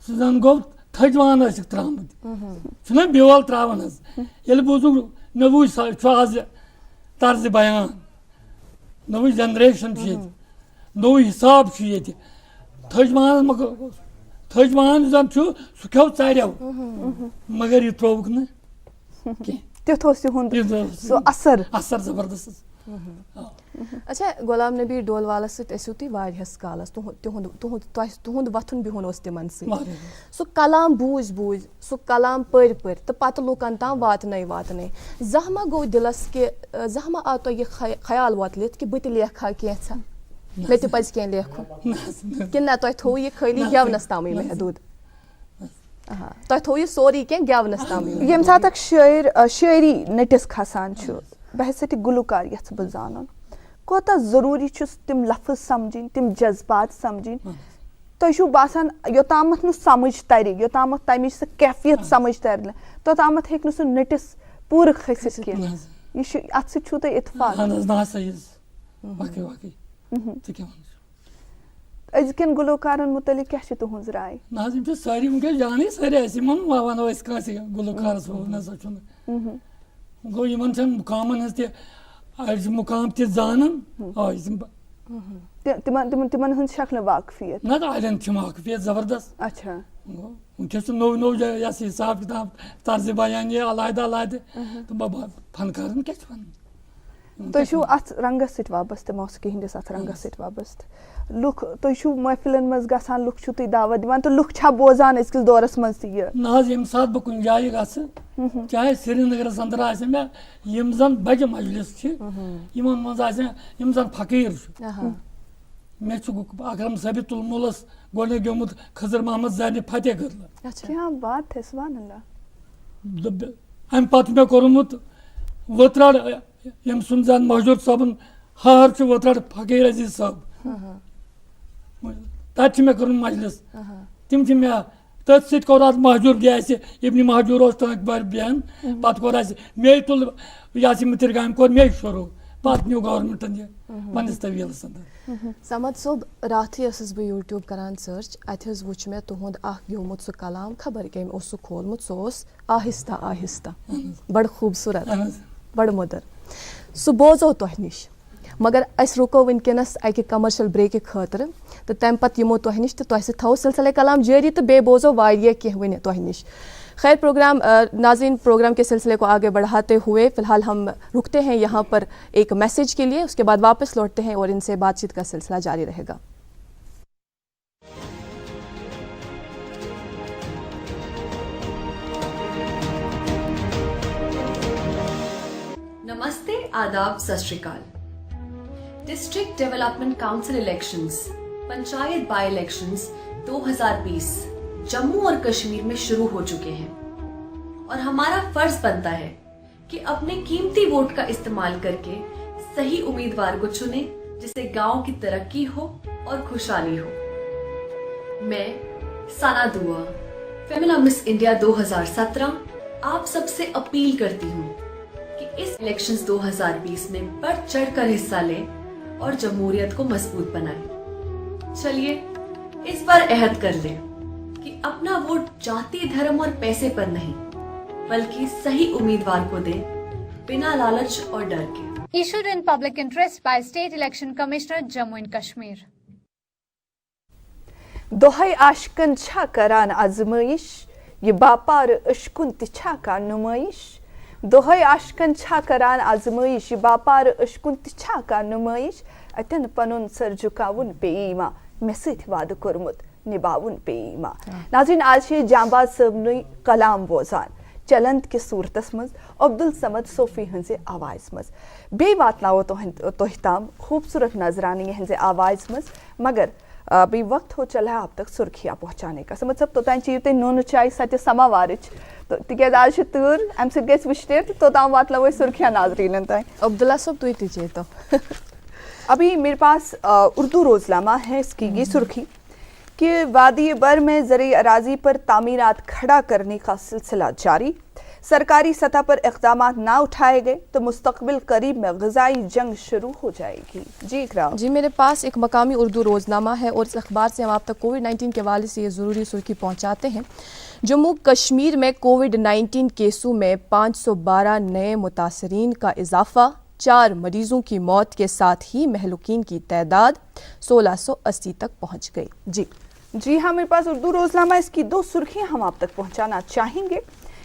सुजन गो थजवान त्रामत छना बेवल त्रावन यल बुजु नवु आज तर्ज बयान नवु जनरेशन नो हिसाब थजवान थजवान जन सह खेव चार्यो मगर यह त्रोवुक न सो असर असर जबरदस्त अच्छा गुलाम नबी डोलवालस सो तुम वारियस कालस तुहद वथुन बिहुन तिमन सह कलाम बूझ बूझ सह कलाम पर तो पत लुकन ताम वातन जहमा गो दिलस कि जहमा आ तो यह ख्याल वतलित कि बह लेखा कैसा मे तह पज कह लेखुन कि ना तुह थो यह खाली गेवनस ताम महदूद तुह थो यह सोरी कह गेवनस ताम यम साथ शायर शायरी नटिस खसान बहसत गुलकार यथ बह जान कोता जरूरी तिम लफ्ज समझिन तिम जज्बात समझिन तुह बासान योतामत न समझ तर योतामत तमिच सह कैफियत समझ तर तोतामत हेक सह नटिस पूर खसित कह अत सह इतफाक अजकन गुलकारन मुतलिक क्या तुहज राय ना सारी वनकस जान सारे वनो गुलकारस गो मुकामन हज मुकाम तन तिमन शक्ल वाकफियत ना अड़न वाकफियत जबरदस्त अच्छा वनकस नो नो हिसाब किताब तर्ज बयान ये अलहदा अलहद तो फनकारन क्या तुम अत रंगस सत वाबस्त मौसीकी हंदिस अत रंगस सत वाबस्त लुक तुम महफिलन मज गसान लुक तुम दावत दिवान तो लुक छा बोजान अजकिस दौरस मज ना यम सात बह कुन जाय ग चाहे श्रीनगरस अंदर आ मे यम जन बज मजलिस यमन मज यम जन फकीर मे अकरम सबितुल मुलस गोने गोमुत खजर मोहम्मद ज़ानी फतेह कर क्या बात है सुभान अल्लाह अम पत मे कोरमुत वत्राड़ यम सुन जान महजूद साबन हार वत्राड़ फकीर अजीज साहब तत मे कर मजलिस तिम मे तथ सत कोर महजूर गए इब्न महजूर तक बार बयान पत कोर मे तुल यासिम तिरगाम कोर मे शुरू पत न्यू गवर्नमेंटन ये पन्निस तवीलस अंदर समद सोब रात बह यूट्यूब करान सर्च अत वुच मे तुहद ग्योमुत सह कलाम खबर कम सह खोलमुत सह आहिस्ता आहिस्ता बड़ खूबसूरत बड़ मुदर सह बोजो तुह निश मगर अस रुको वनकस अकि कमर्शियल ब्रेक खतर तो तम पत यमो तुह निश तो तुह थो सिलसिला कलाम जारी तो बे बोजो वारिया कह वन तुह निश खैर प्रोग्राम नाज़रीन प्रोग्राम के सिलसिले को आगे बढ़ाते हुए फ़िलहाल हम रुकते हैं यहाँ पर एक मैसेज के लिए, उसके बाद वापस लौटते हैं और इनसे बातचीत का सिलसिला जारी रहेगा। नमस्ते, आदाब, सत श्री अकाल। District development council elections panchayat by elections 2020 Jammu और कश्मीर में शुरू हो चुके हैं और हमारा फर्ज बनता है कि अपने कीमती वोट का इस्तेमाल करके सही उम्मीदवार को चुने जिससे गांव की तरक्की हो और खुशहाली हो। मैं साना दुआ, फेमिना मिस इंडिया 2017 आप सबसे अपील करती हूँ कि इस इलेक्शंस 2020 में बढ़ चढ़कर हिस्सा लें और जमहूरियत को मजबूत बनाएं। चलिए इस बार अहद कर लें कि अपना वोट जाति, धर्म और पैसे पर नहीं बल्कि सही उम्मीदवार को दें, बिना लालच और डर के। Issued in public interest by State Election Commissioner Jammu and Kashmir. दोहै आशकन छा करान आजमाइश ये बापार अशकुन तिछा का नुमाइश। दोहै आशकन छा करान आजमाइश ये बापार अशकुन तिछा का नुमाइश। अतन पनुन सर झुकाउन पे ईमा मे सथ वाद कोरमुत निभाउन पे ईमा। नाज़रीन आज ये जांबाज सबनुई कलाम बोजान चलंत के सूरतस मज अब्दुल समद सोफी हंसे आवाज़ मज बे वातनाओ तोहताम खूबसूरत नजरानी हंसे आवाज़ मज मगर अभी वक्त हो चला है आप तक सुर्खियाँ पहुँचाने का। समझ सब तोतान चीज़ नून चाय सत्य समावारिच तो तिकेज आज तूर अम से गैस विश्लेर तो ताम वातला सुर्खियाँ नाजरीन ताई अब्दुल्ला सब तुई तीजिए तो अभी मेरे पास उर्दू रोजनामा है इसकी ये सुर्खी कि वादी बर में ज़रिए अराजी पर तामीरात खड़ा करने का सिलसिला जारी। सरकारी सतह पर इक़दाम ना उठाए गए तो मुस्तक़बिल करीब में ग़िज़ाई जंग शुरू हो जाएगी। जी इकराम। जी मेरे पास एक मकामी उर्दू रोज़नामा है और इस अखबार से हम आप तक कोविड-19 के हवाले से ये ज़रूरी सुर्खी पहुँचाते हैं। जम्मू कश्मीर में कोविड-19 केसों में 512 नए मुतासरीन का इजाफा, 4 मरीजों की मौत के साथ ही महलूकीन की तादाद 1680 तक पहुँच गई। जी हाँ, मेरे पास उर्दू रोजनामा इसकी 2 सुर्खियाँ हम आप तक पहुँचाना चाहेंगे।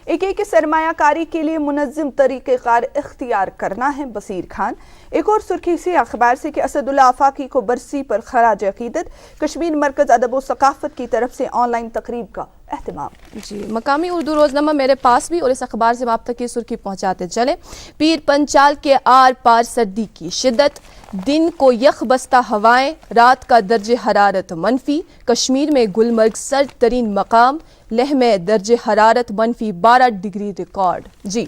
एक सरमायाकारी के लिए मुनज़्ज़म तरीक़ेकार इख्तियार करना है बसीर खान। एक और सुर्खी इसी अखबार से कि असदुल्ला आफाकी को बरसी पर खराज अकीदत, कश्मीर मरकज़ अदब व सकाफ़त की तरफ से ऑनलाइन तकरीब का एहतमाम। जी मकामी उर्दू रोजनामा मेरे पास भी और इस अखबार से आप तक ये सुर्खी पहुँचाते चले। पीर पंचाल के आर पार सर्दी की शिद्दत, दिन को यख बस्ता हवाएं, रात का दर्जे हरारत मनफी। कश्मीर में गुलमर्ग सर्द तरीन मकाम, लेह में दर्जे हरारत मनफी 12 डिग्री रिकॉर्ड। जी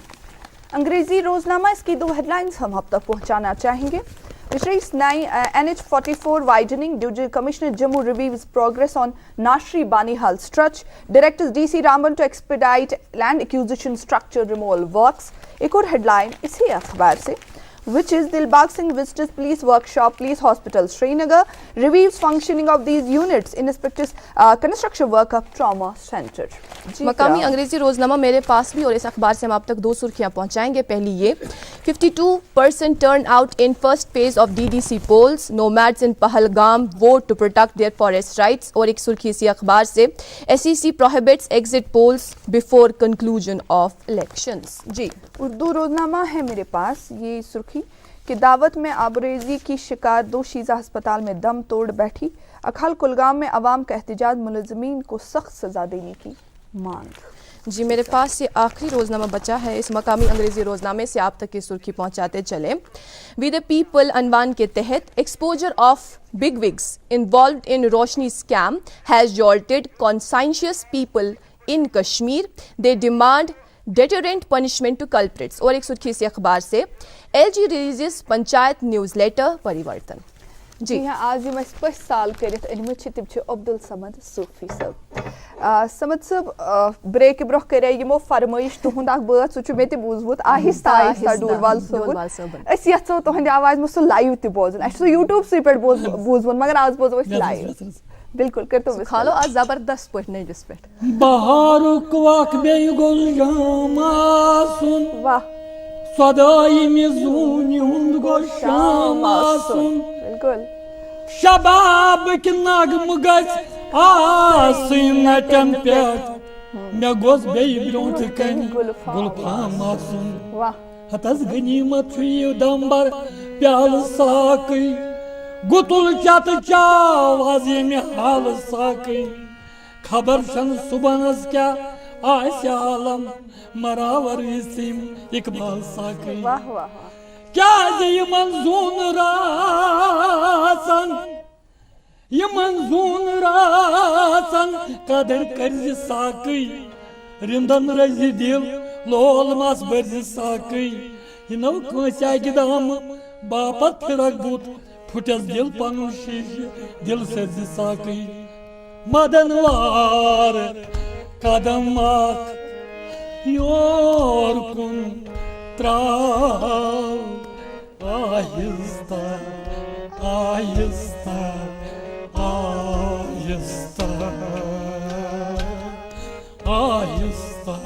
अंग्रेजी रोजनामा इसकी 2 हेडलाइंस हम आप तक पहुंचाना चाहेंगे। Fisheries 9 NH44 widening. Deputy Commissioner Jammu reviews progress on Nashri Banihal stretch. Directors DC Raman to expedite land acquisition structure removal works. एक और हेडलाइन इसी अखबार से which is Dilbag Singh visits police workshop, police hospital Srinagar, reviews functioning of these units, inspectors construction work of trauma center। मकामी अंग्रेजी रोजनामा मेरे पास भी और इस अखबार से हम आप तक 2 सुर्खियां पहुंचाएंगे। पहली ये 52% turn out in first phase of DDC polls, nomads in Pahalgam vote to protect their forest rights. और एक सुर्खी इसी अखबार से SEC prohibits exit polls before conclusion of elections. जी उर्दू रोजनामा है मेरे पास ये सुर्खी कि दावत में आबरेजी की शिकार 2 शीजा अस्पताल में दम तोड़ बैठी। अखल कुलगाम में अवाम का एहतजाज, मुलजमीन को सख्त सजा देने की मांग। जी मेरे पास ये आखिरी रोजनामा बचा है। इस मकामी अंग्रेजी रोजनामे से आप तक की सुर्खी पहुंचाते चले। वी द पीपल अनवान के तहत exposure of big wigs involved in Roshni scam has jolted conscientious people in Kashmir, they demand deterrent punishment to culprits. और एक सुर्खी से अखबार से LG रिलीजेस पंचायत न्यूज़लेटर परिवर्तन। जी हाँ, आज मैं स्पष्ट साल करित अनमत तिम अब्दुल समद सूफी सब। समद सब ब्रेक ब्रोह करे यमो फरमाइश तुहंद अख बात सु मे ते बूजमुत आहिस्ता आहिस्ता डोलवाल सोबन अस यछो तुहंद आवाज में सु लाइव ते बोजन अस सु यूट्यूब से पे बूजमुत मगर आज बोजो अस लाइव बिल्कुल कर तो खालो आज जबरदस्त पट नहीं जिस पे बहारुक वाक बे गुलजामा सुन वाह सदाई मिजून हुंद गो शामा सुन बिल्कुल शबाब के नगम गज आसिन नटन पेट मे गोस बे ब्रोंट कन गुलफामा सुन वाह हतस गनीमत छु दंबर प्याल साकई गुतुल चत चावाज में हाल साकई खबर शन सुबनस क्या आश आलम मरावर इसिम इकबाल साकई वाह वाह क्या जी मंजून रासन यमन जून रासन कदर कर्ज साकई रिंदन रजी दिल लोल मस बर्ज साकई यनो कंसा गिदाम बापत फिरक बुत फुटस दिल पनुन शीश दिल सर्ज साकई मदनवार कदम योर कुन त्राव आहिस्ता आहिस्ता आहिस्ता आहिस्ता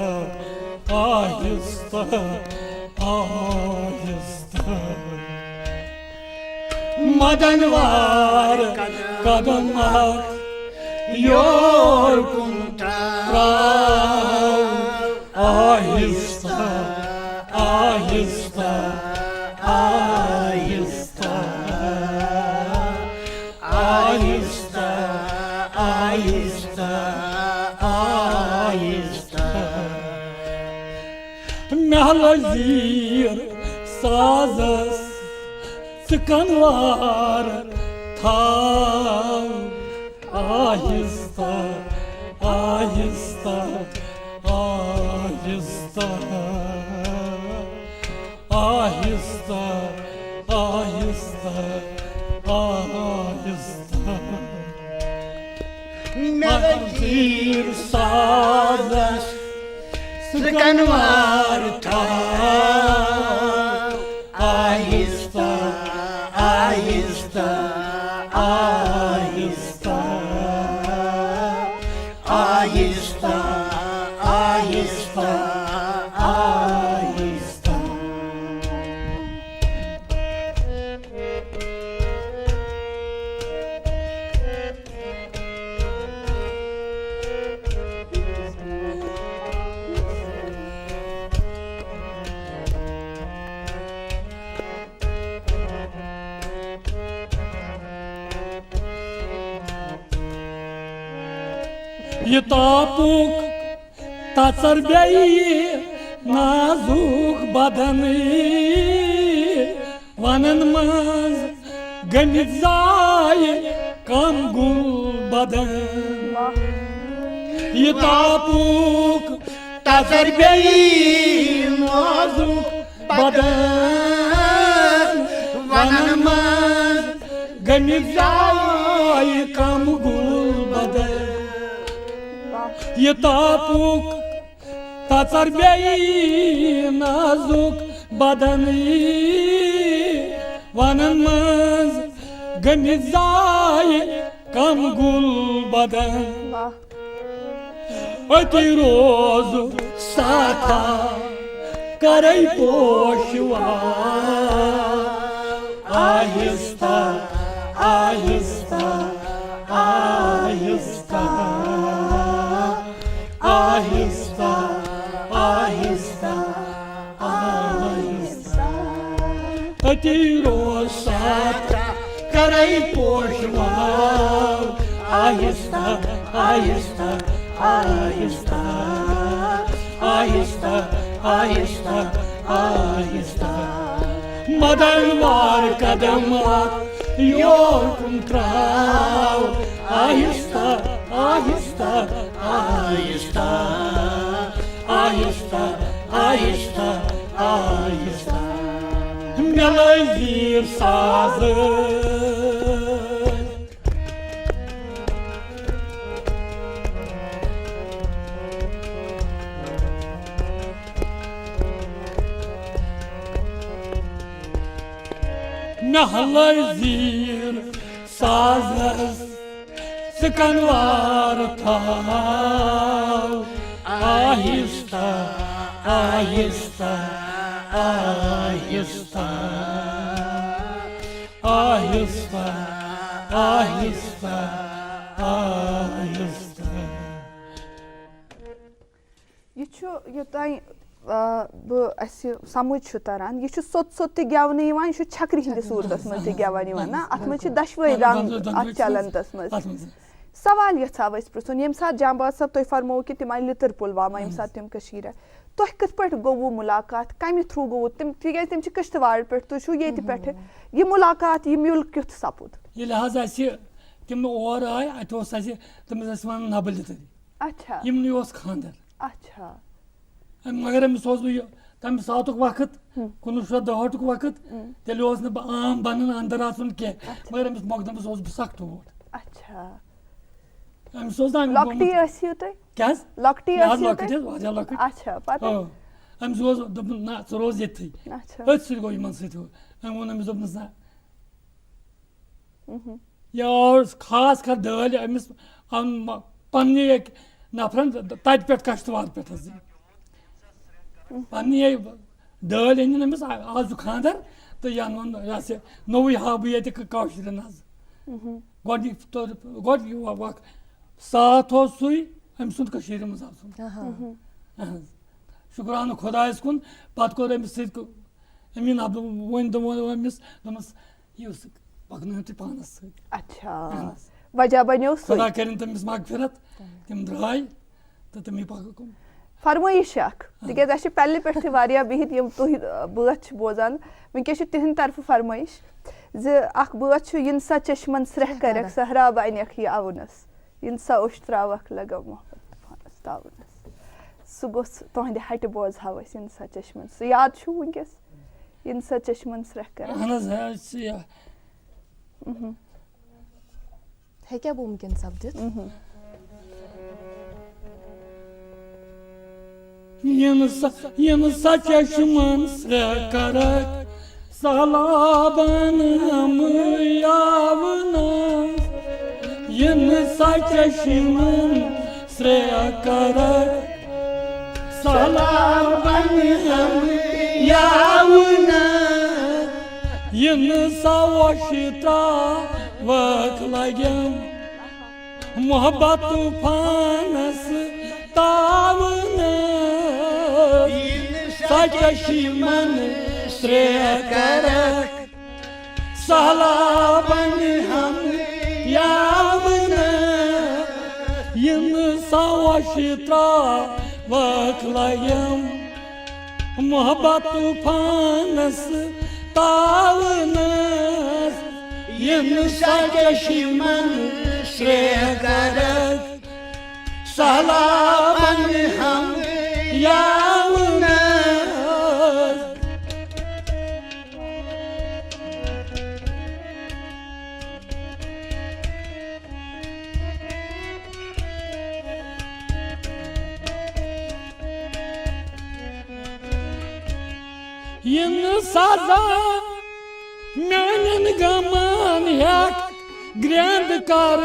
आहिस्ता आहिस्ता मदनवार कदम योर कुन त्राव आहिस्ता आहिस्ता आहिस्ता आहिस्ता आहिस्ता आहिस्ता महलजीर साजस सिकनवार थाव आहिस्ता आहिस्ता आहिस्ता आहिस्ता आहिस्ता आहिस्ता महलजीर साजस सिकनवार थाव आहिस्ता आहिस्ता आहिस्ता आहिस्ता आहिस्ता आहिस्ता ये तापुक तसर नाजुक बदन वनन मज गमित जाय कम गुल बदन ये तापुक तसर नाजुक बदन वनन मज गमित जाय कम गुल बदन ये तापुक तसर नाजुक बदन वनन मज गमित जाय कम गुल बदन अति रोज साथा करई पोशवा आहिस्ता आहिस्ता आहिस्ता आहिस्ता आहिस्ता आहिस्ता अति रोज साथा करई पोशवा आहिस्ता आहिस्ता आहिस्ता आहिस्ता आहिस्ता आहिस्ता मदनवार कदम योर कुन त्राव आहिस्ता आहिस्ता आहिस्ता आहिस्ता आहिस्ता आहिस्ता मेलजीर साज महलजीर साजस सिकनवार थाव आहिस्ता आहिस्ता आहिस्ता आहिस्ता आहिस्ता आहिस्ता योतान समझ तरह यह सोत सोत तवन यह छकरी हंदिस सूरतस मज तवन ना अत मज दशवे रंग अत चलनतस मज सवाल यछा पृछुन ये सात जांबाज साहब तुम फरमो कि तिम आई लितर पुलवामा ये सात तिम कशीर तुह कथ पे गो मुलाकात कमि थ्रू गो तिम तिक तिम किश्तवाड़ पे तुम ये मुलाकात यह मुल्क क्युथ सपुद ये तिम और आए अत तमिस वन नबल तरी अच्छा यमन खानदर अच्छा मगर अमिस तम सातुक वक्त 1962 वक्त तेल आम बन अंदर आन कह मगर अमिस मोकदमस बह सख्त टोट अच्छा अमिस लॉकटी आसियो तय क्या लॉकटी आसियो लकट वाजा लकट अच्छा पता अमिस ना च रोज ये अच्छा अथ सो गो इन सो वो अमिस दोपनस ना या खास कर दल अमिस पन्नी नफरन तत पे कश्तवार पे पन्नी दल अन अमिस आज खानदर तो यह नोई हा बह ये कौशरन गो साथ हो सुई अम सुंद कशीर मज आसन शुक्रान खुदायस कुन पत कोर अमिस अमीन अब वन अमिस दोपस यह पकन तुम पानस सत अच्छा वजह बनो खुदा कर तमिस मगफिरत तम द्राय तो तमी पक फरमाइश तिज पहले पे बिहित तुह बत बोजान वनकस तिहंद तरफ फरमाइश ज बत इन सा चश्मन स्रह कर सहराब अनख यह अवनस इन सा उश त्रावक लगा मोहब्बत तूफानस तावनस सह गोस तुहद हट बोज हाव इन सा चश्मन सह याद वनकस इन सा चश्मन स्रह कर क्या मुमकिन सपदित इन सा चश्मन स्रह कर सलाबन हम यावनस इन सा चश्मन स्रह कर सलाबन हम यावनस इन सा वशिता वक लगम मोहब्बत तूफानस तावनस सचशिमन श्रेय करक सलाबन हम यावन इन सवशिता वक लगम मोहब्बत तूफानस तावनस इन सचशिमन श्रेय करक सलाबन हम यावन इन सजा म्यान गमान हेक ग्रैंड कर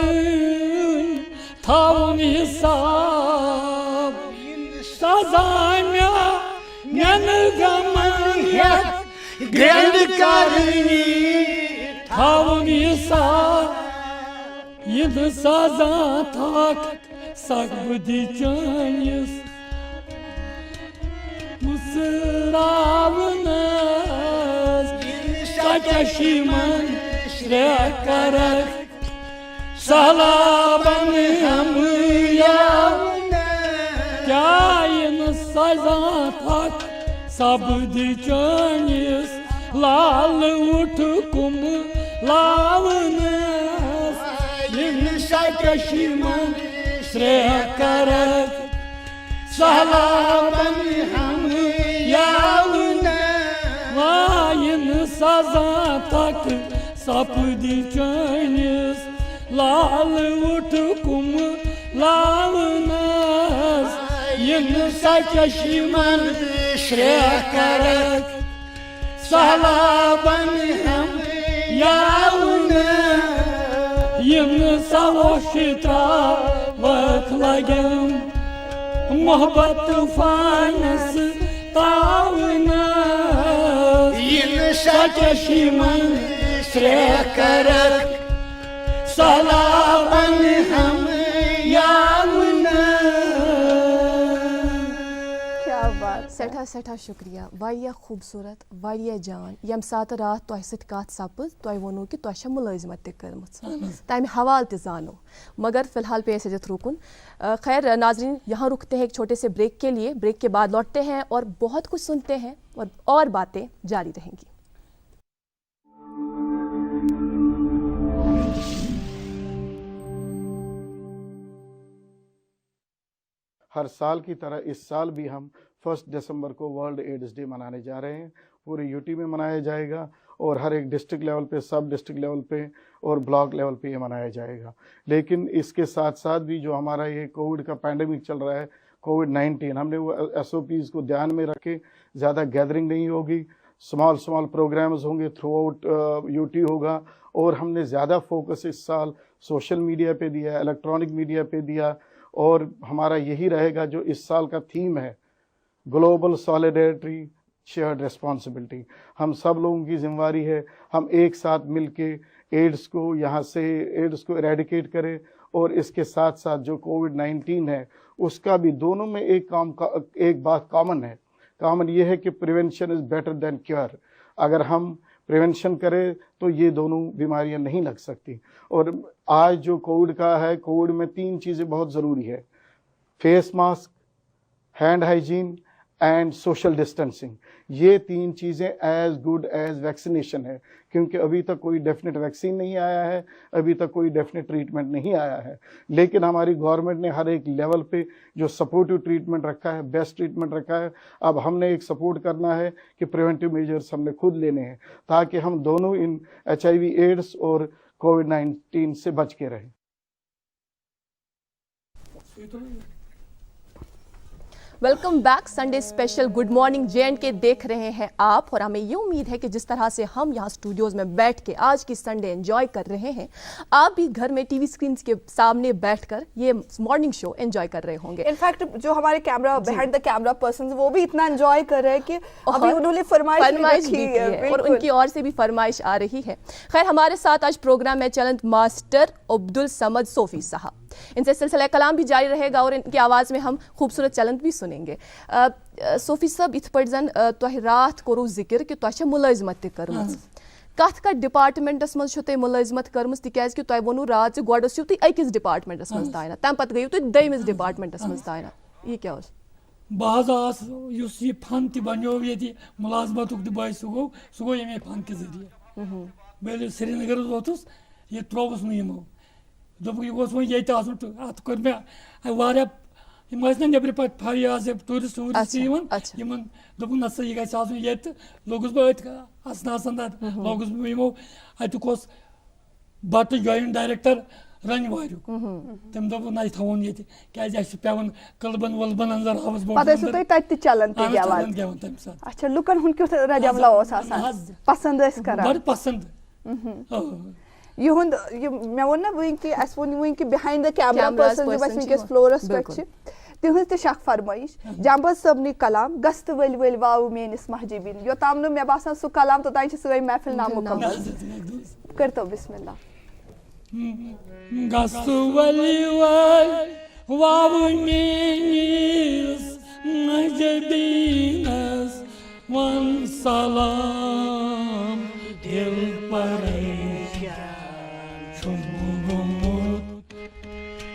थाउन हिसाब सजा म्यान गमान हेक ग्रैंड कर थाउन हिसाब इन सजा थाक सकबदी चानिस मुसरावनस सचशिमन श्रेय करक सलाबन हम क्या इन सजा तक सब्द चानिस लाल उठ कुम लावनस इन सचशिमन श्रेय करक सलाबन हम यावन वाइन सजा तक सपदी चानिस लाल उठ कुम लावनस इन सचशिमन श्रेय करक सलाबन हम यावन इन सवशिता वक लगम मोहब्बत तूफानस तावनस इन सचशिमन श्रेय करक सलाबन हम यावन क्या बात सठा सठा शुक्रिया वारिया खूबसूरत वारिया जान यम सात रात तोह सत कत सपज तोह वोनो कि तोह मुलाजिमत तक करम तम हवाल ते जानो मगर फिलहाल पे ऐसे जत रुकन खैर नाजरीन यहाँ रुकते हैं एक छोटे से ब्रेक के लिए। ब्रेक के बाद लौटते हैं और बहुत कुछ सुनते हैं और बातें जारी रहेंगी। हर साल की तरह इस साल भी हम 1 दिसंबर को वर्ल्ड एड्स डे मनाने जा रहे हैं। पूरे यूटी में मनाया जाएगा और हर एक डिस्ट्रिक्ट लेवल पे, सब डिस्ट्रिक्ट लेवल पे और ब्लॉक लेवल पे ये मनाया जाएगा। लेकिन इसके साथ साथ भी जो हमारा ये कोविड का पैंडेमिक चल रहा है, कोविड-19, हमने वो SOPs को ध्यान में रखे, ज़्यादा गैदरिंग नहीं होगी, स्मॉल प्रोग्राम्स होंगे, थ्रू आउट यूटी होगा। और हमने ज़्यादा फोकस इस साल सोशल मीडिया पे दिया, इलेक्ट्रॉनिक मीडिया पे दिया। और हमारा यही रहेगा जो इस साल का थीम है, ग्लोबल सॉलिडेरिटी शेयर्ड रिस्पॉन्सिबिलिटी। हम सब लोगों की जिम्मेवारी है, हम एक साथ मिलके एड्स को यहाँ से एड्स को इरेडिकेट करें। और इसके साथ साथ जो कोविड-19 है उसका भी दोनों में एक बात कॉमन है। कॉमन ये है कि prevention is better than cure. अगर हम प्रिवेंशन करें तो ये दोनों बीमारियां नहीं लग सकती। और आज जो कोविड का है, कोविड में 3 चीज़ें बहुत ज़रूरी है, face mask, hand hygiene and social distancing. ये 3 चीज़ें एज गुड एज वैक्सीनेशन है, क्योंकि अभी तक कोई डेफिनेट वैक्सीन नहीं आया है, अभी तक कोई डेफिनेट ट्रीटमेंट नहीं आया है। लेकिन हमारी गवर्नमेंट ने हर एक लेवल पे जो सपोर्टिव ट्रीटमेंट रखा है, बेस्ट ट्रीटमेंट रखा है। अब हमने एक सपोर्ट करना है कि प्रिवेंटिव मेजर्स हमने खुद लेने हैं, ताकि हम दोनों इन HIV एड्स और कोविड-19 से बच के रहें। Welcome back, Sunday special good morning J&K देख रहे हैं आप। और हमें ये उम्मीद है कि जिस तरह से हम यहाँ स्टूडियोज में बैठ के आज की संडे एंजॉय कर रहे हैं, आप भी घर में टीवी स्क्रीन के सामने बैठकर ये मॉर्निंग शो एंजॉय कर रहे होंगे। इनफैक्ट जो हमारे camera behind the camera person वो भी इतना एंजॉय कर रहे हैं कि अभी उन्होंने फरमाइश भी की है और उनकी ओर से भी फरमाइश आ रही है। खैर, हमारे साथ आज प्रोग्राम में चलंत मास्टर अब्दुल समद सोफी साहब, इनसे सिलसिला कलाम भी जारी रहेगा और इनकी आवाज़ में हम खूबसूरत चलंत भी सुनेंगे। सोफी साहब, इत पे जन तुह रात कोरो जिक्र कि तुह मुलाजिमत ति करमज, कत डिपार्टमेंटस मज मुलाजिमत करमज, तिकाज कि तुह वोनु रात गोड ٲسِو तुह अकिस डिपार्टमेंटस मज तायना, तम पत गयु तुह दयमिस डिपार्टमेंटस मज तायना, ये क्या ओस? बहज आस युस ये फन ति बन्यो ये मुलाजमतुक दिबाय सु गो यमे फन के जरिए। बेले श्रीनगर वोतुस ये त्रोवस न यमो दोप यह वो ये अत कर मे वारिया नबर पे फरियाज टूरिस्ट दोप नसा यह गई ये लोगुस बत असन लोगुस यमो अतुक बट जॉइंट डायरेक्टर रनवार तम दोप ना थवन ये पेवन कलबन वलबन अंदर हाउस चलन अच्छा लुकन हुन क्युथ रजमला पसंद बड़ पसंद युहुंद मे वो ना वहीं कि अस वो कि बिहाइंड द कैमरा पर्सन जो बस वंकस फ्लोरस पे तिहंज ते शक फरमाइश जंबज सबनी कलाम गस्त वल वल वाव मेनिस महजिबिन योताम न मे बासन सु कलाम तो ताई सु महफिल ना मुकम्मल करतो बिस्मिल्लाह। गस्त वल वल वाव मेनिस महजिबिन वन सलाम दिल पर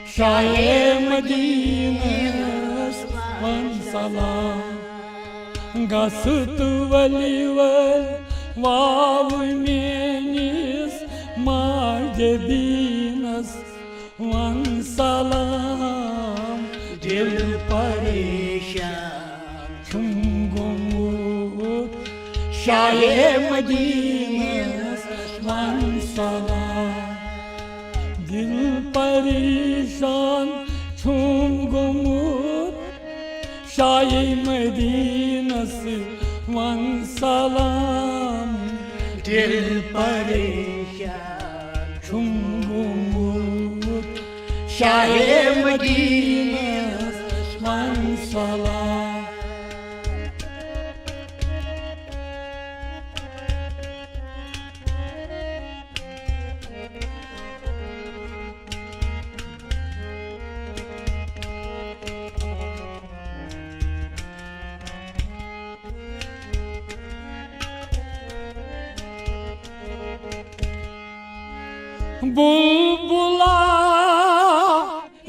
शाये मदीना वन सलाम गस्त वली वल वाव मेनिस महजिबिनस वन सलाम दिल परेशान छुम गुमूत शाये मदीना वन सलाम दिल परेशान छूम गुमूत शाये मदीनस वन सलाम दिल परेशान छूम गुमूत शाये मदीनस वन सलाम। बुलबुला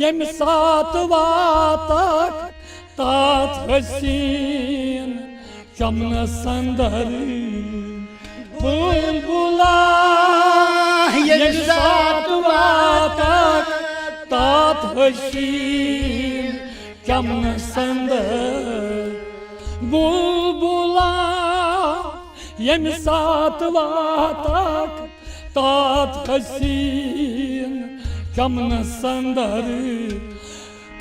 यम सात वातक तात हसीन चमन संदर बुलबुला यम सात वातक तात हसीन Kamna sandar bulbula Yem saat vatak tat hasin Kamna sandar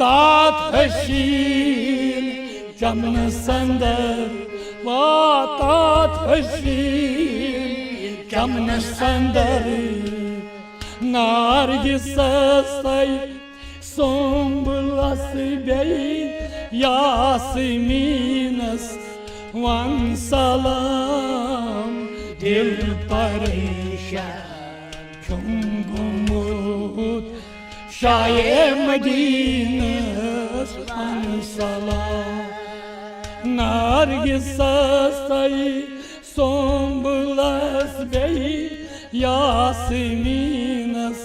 tat hasin Kamna sandar vatat hasin Kamna sandar Nargisasay Sombulas bey Yasminas Van salam Dil parishan Çungumut Şaye Medinas Van salam Nargisasay Sombulas bey Yasminas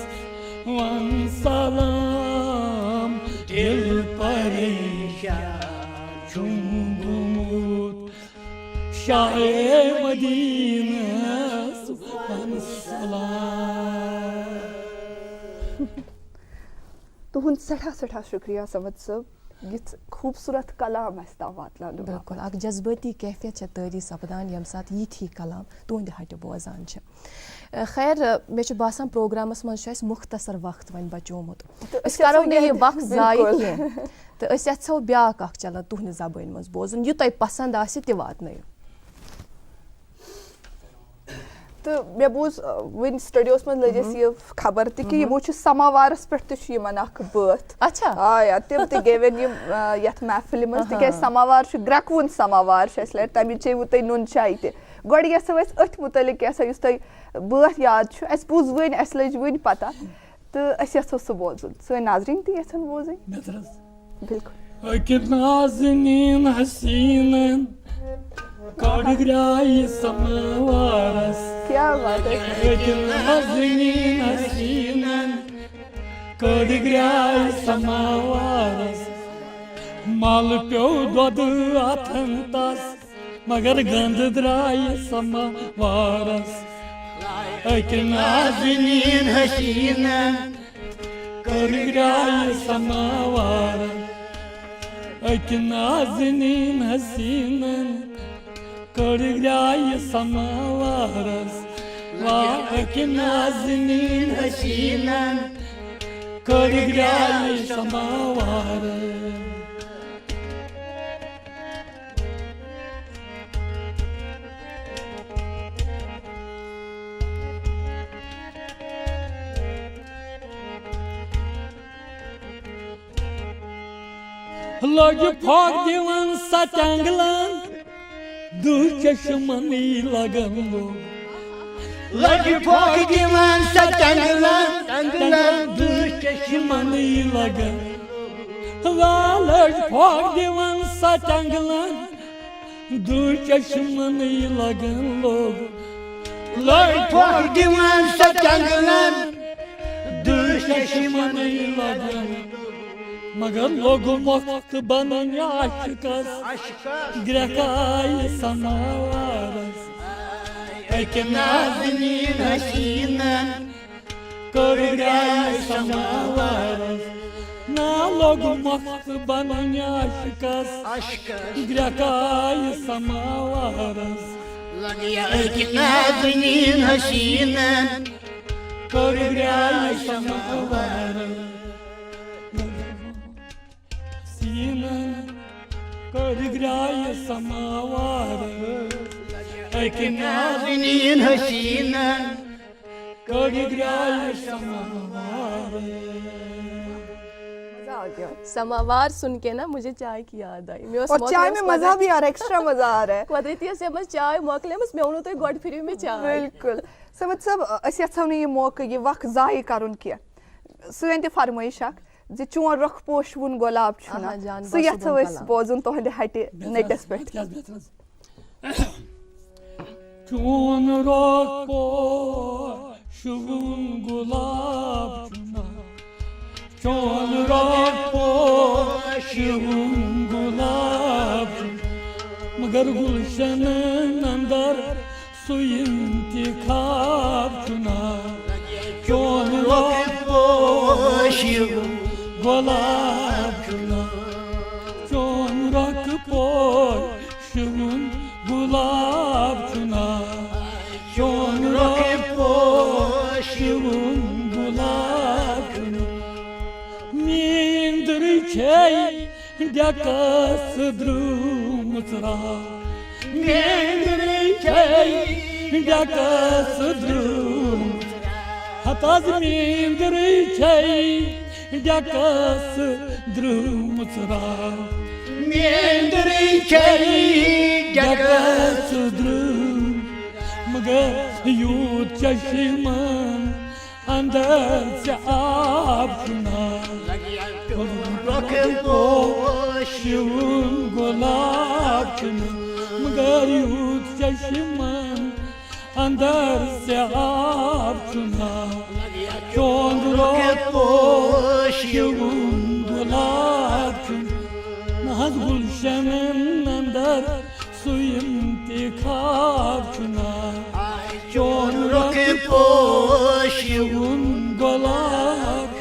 Van salam Dil parishan Çungumut Şahe Medina Van salam तुहंद सठा शुक्रिया समद साहब यिथ खूबसूरत कलाम अस ताम वातलानो बिल्कुल अख जज्बाती कैफियत तैरी सपदान यम साथ यी कलाम तुंद हट बोजान खैर मे बासान प्रोग्रामस मज मुख्तसर वक्त वन बचोमुत करो न यह वक्त जाय कह तो यो ब्याक अख चलन तुहद जबान मज बोजन यह तुम पसंद आसि ति वातनयो तो मे बूज वन स्टूडियोस मज लजस यह खबर कि यमो समावारस पे बत अच्छा आ तम तवन यथ महफिल मज तिक समावार ग्रकवन समावार तमें चेवु तुम नुन चाय तोड़ यशो अथ मुतलिक बत याद अस बूज वन अस लज वन पता तो अस यशो सह बोजन सन नाजरीन त यन बोजन बिल्कुल क्या बात है माल प्यो दुध अथन तस मगर गंद द्राय समावारस नाज़नीन हसीनन कर्राय समावारस नाज़नीन हसीनन कर्राय समावारस नाज़नीन हसीनन कर्राय समावारस लग फाक दिवन सटंगलन दू चश्मनी लगन लो लग फाक दिवन सटंगलन दू चश्मनी लगन लग फाक दिवन सटंगलन दू चश्मनी लगन लोग लग फाक दिवन सटंगलन दू चश्मनी लगन मगर लोग मुक्त बनन आशिकस ग्रकाय समावारस नाज़नीन हसीनन कर्राय समावारस ना लोग मुक्त बनन आशिकस ग्रकाय समावारस नाज़नीन हसीनन कर्राय समावारस कर्राय समावारस नाज़नीन हसीनन कर्राय समावारस समावार सुन के ना मुझे चाय की याद आई और चाय में मजा भी आ रहा है एक्स्ट्रा मजा आ रहा है कुदरती से मज चाय मोकले मस मे तो गोड फिर में चाय बिल्कुल समझ सब अस यछो ये मौका ये वक्त जाय करन के सन ते फरमाइश जे चोन रख पोश वुन गुलाब छना सो यथो अस बोजन तोहंदे हटे नेटस पे चोन रख पोश वुन गुलाब छना चोन रख पोश वुन गुलाब मगर गुलशन अंदर सो इंतखाब छना चोन रख पोश गुलाब गुलाब चुना चोनरों के पोश गुलाब चुना नींदर छई डकस द्रुमसरा नींदर छई डकस द्रुम हताज नींदर छई डकस द्रुमसरा नींदर छई डकस द्रुम मगर यूं चश्मन अंदर से आप सुना शिवन गुलाब चुना मगर यूं चश्मन अंदर से आप सुना चोंदरों शिवन गुलाब चुना नहज गुलशन अंदर सुयंती खाब चुना चोंदरों शिवन गुलाब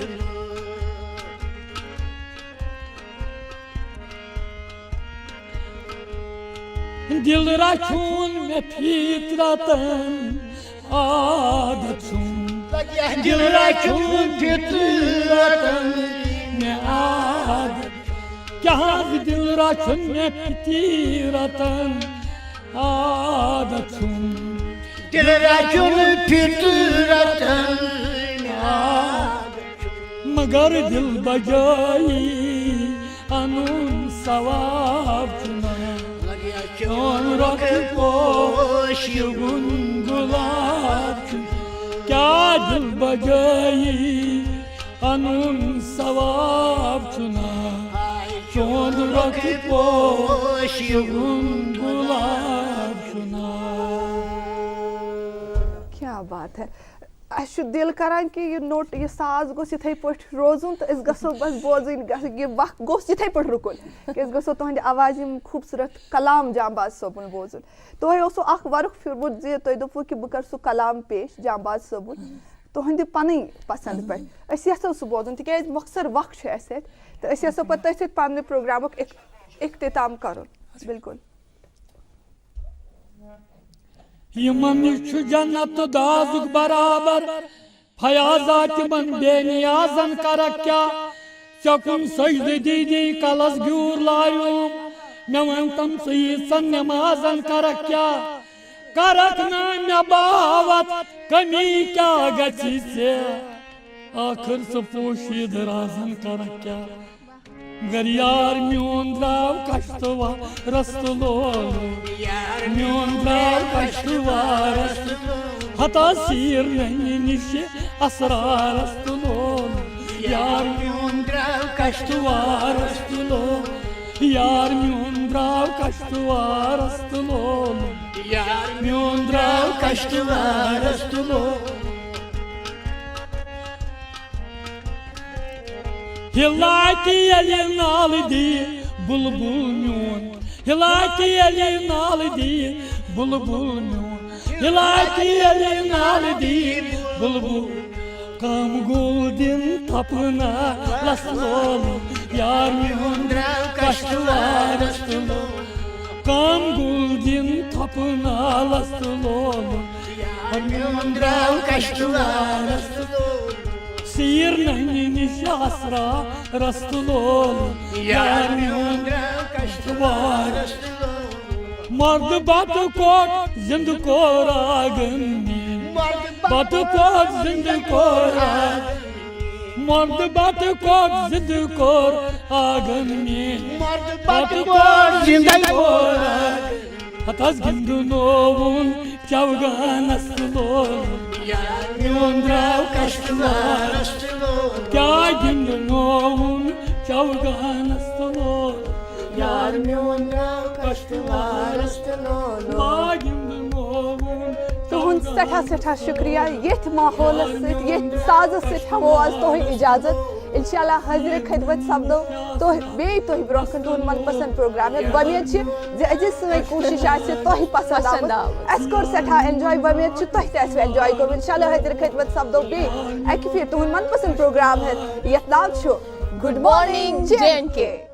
दिल रखून में फितरतन आदत सुन दिल रखून फितरतन में आदत क्या दिल रखून में फितरतन आदत सुन दिल रखून फितरतन मगर दिल बजाई अनून सवाब चुना चोनरों के पोश गुलाब क्या दिल बजाई अनून सवाब चुना चोनरों के पोश गुलाब चुना। क्या बात है दिल करान कि यह नोट यह साज गोस इथे पट रोजुन तो गो बस बोजन यह वक्त गोस इथे पट रुकुन कि गो तुहद आवाज खूबसूरत कलाम जांबाज सोबुन बोजुन तुह वर्क फिरमुत जे तुम दोपो कि बह कर सह कलाम पेश जांबाज सोबुन तुहद पन पसंद पे यो सह बोजुन तिक मकसर वक्त तो यो पे तथ पे प्रोग्राम इख्तिताम करो बिल्कुल यमन जन्नत दाजुक बराबर फयाजात मन बेनियाजन कर क्या चकुन सजद दीदी कलस ग्यूर लायूम मैं वन तम सही सन नमाजन कर क्या करक न बावत कमी क्या गची से आखिर से पोशीद राजन कर क्या गर यार म्योन द्राव कश्तवा रस्तलो म्योन द्राव कश्तवा रस्तलो हता सीर नहीं निशे असरार रस्तलो यार म्योन द्राव कश्तवा रस्तलो यार म्योन द्राव कश्तवा रस्तलो यार म्योन द्राव कश्तवा रस्तलो हिलाकी अली नाल दी बुलबुल म्योन हिलाकी अली नाल दी बुलबुल म्योन हिलाकी अली नाल दी बुलबुल काम गुल दिन तपना लसलोल यार म्योन द्राव कश्तवा रस्तलो काम गुल दिन तपना लसलोल यार म्योन द्राव कश्तवा रस्तलो सीर नहीं निशासरा रस्तलोल यार म्योन कश्तवार मर्द बात कोट जिंद को रागन बात कोट जिंद को मर्द बात कोट जिंद को आगन में बात कोट जिंद को हताज गिंदु नोवन चवगान रस्तलोल यार म्योन द्राव कश्तवार क्या गिंदु नोवन चवगान रस्तलोल यार म्योन द्राव कश्तवार गिंदु नोवन तुहद सठा शुक्रिया ये माहौल ये साज हमो आज तुह इजाजत इंशाल्लाह हाजिर खिदमत सपदो तो बे तुह ब्रोह तुहद मनपसंद प्रोग्राम बमेद अजिज सी कोशिश तुह पसंद अस कोर सठा एंजॉय बमेद तुह एंजॉय करो इंशाल्लाह हाजिर खिदमत सपदो बे अकि फिर तुहद मनपसंद प्रोग्राम है यथ नाम गुड मॉर्निंग जे एंड के।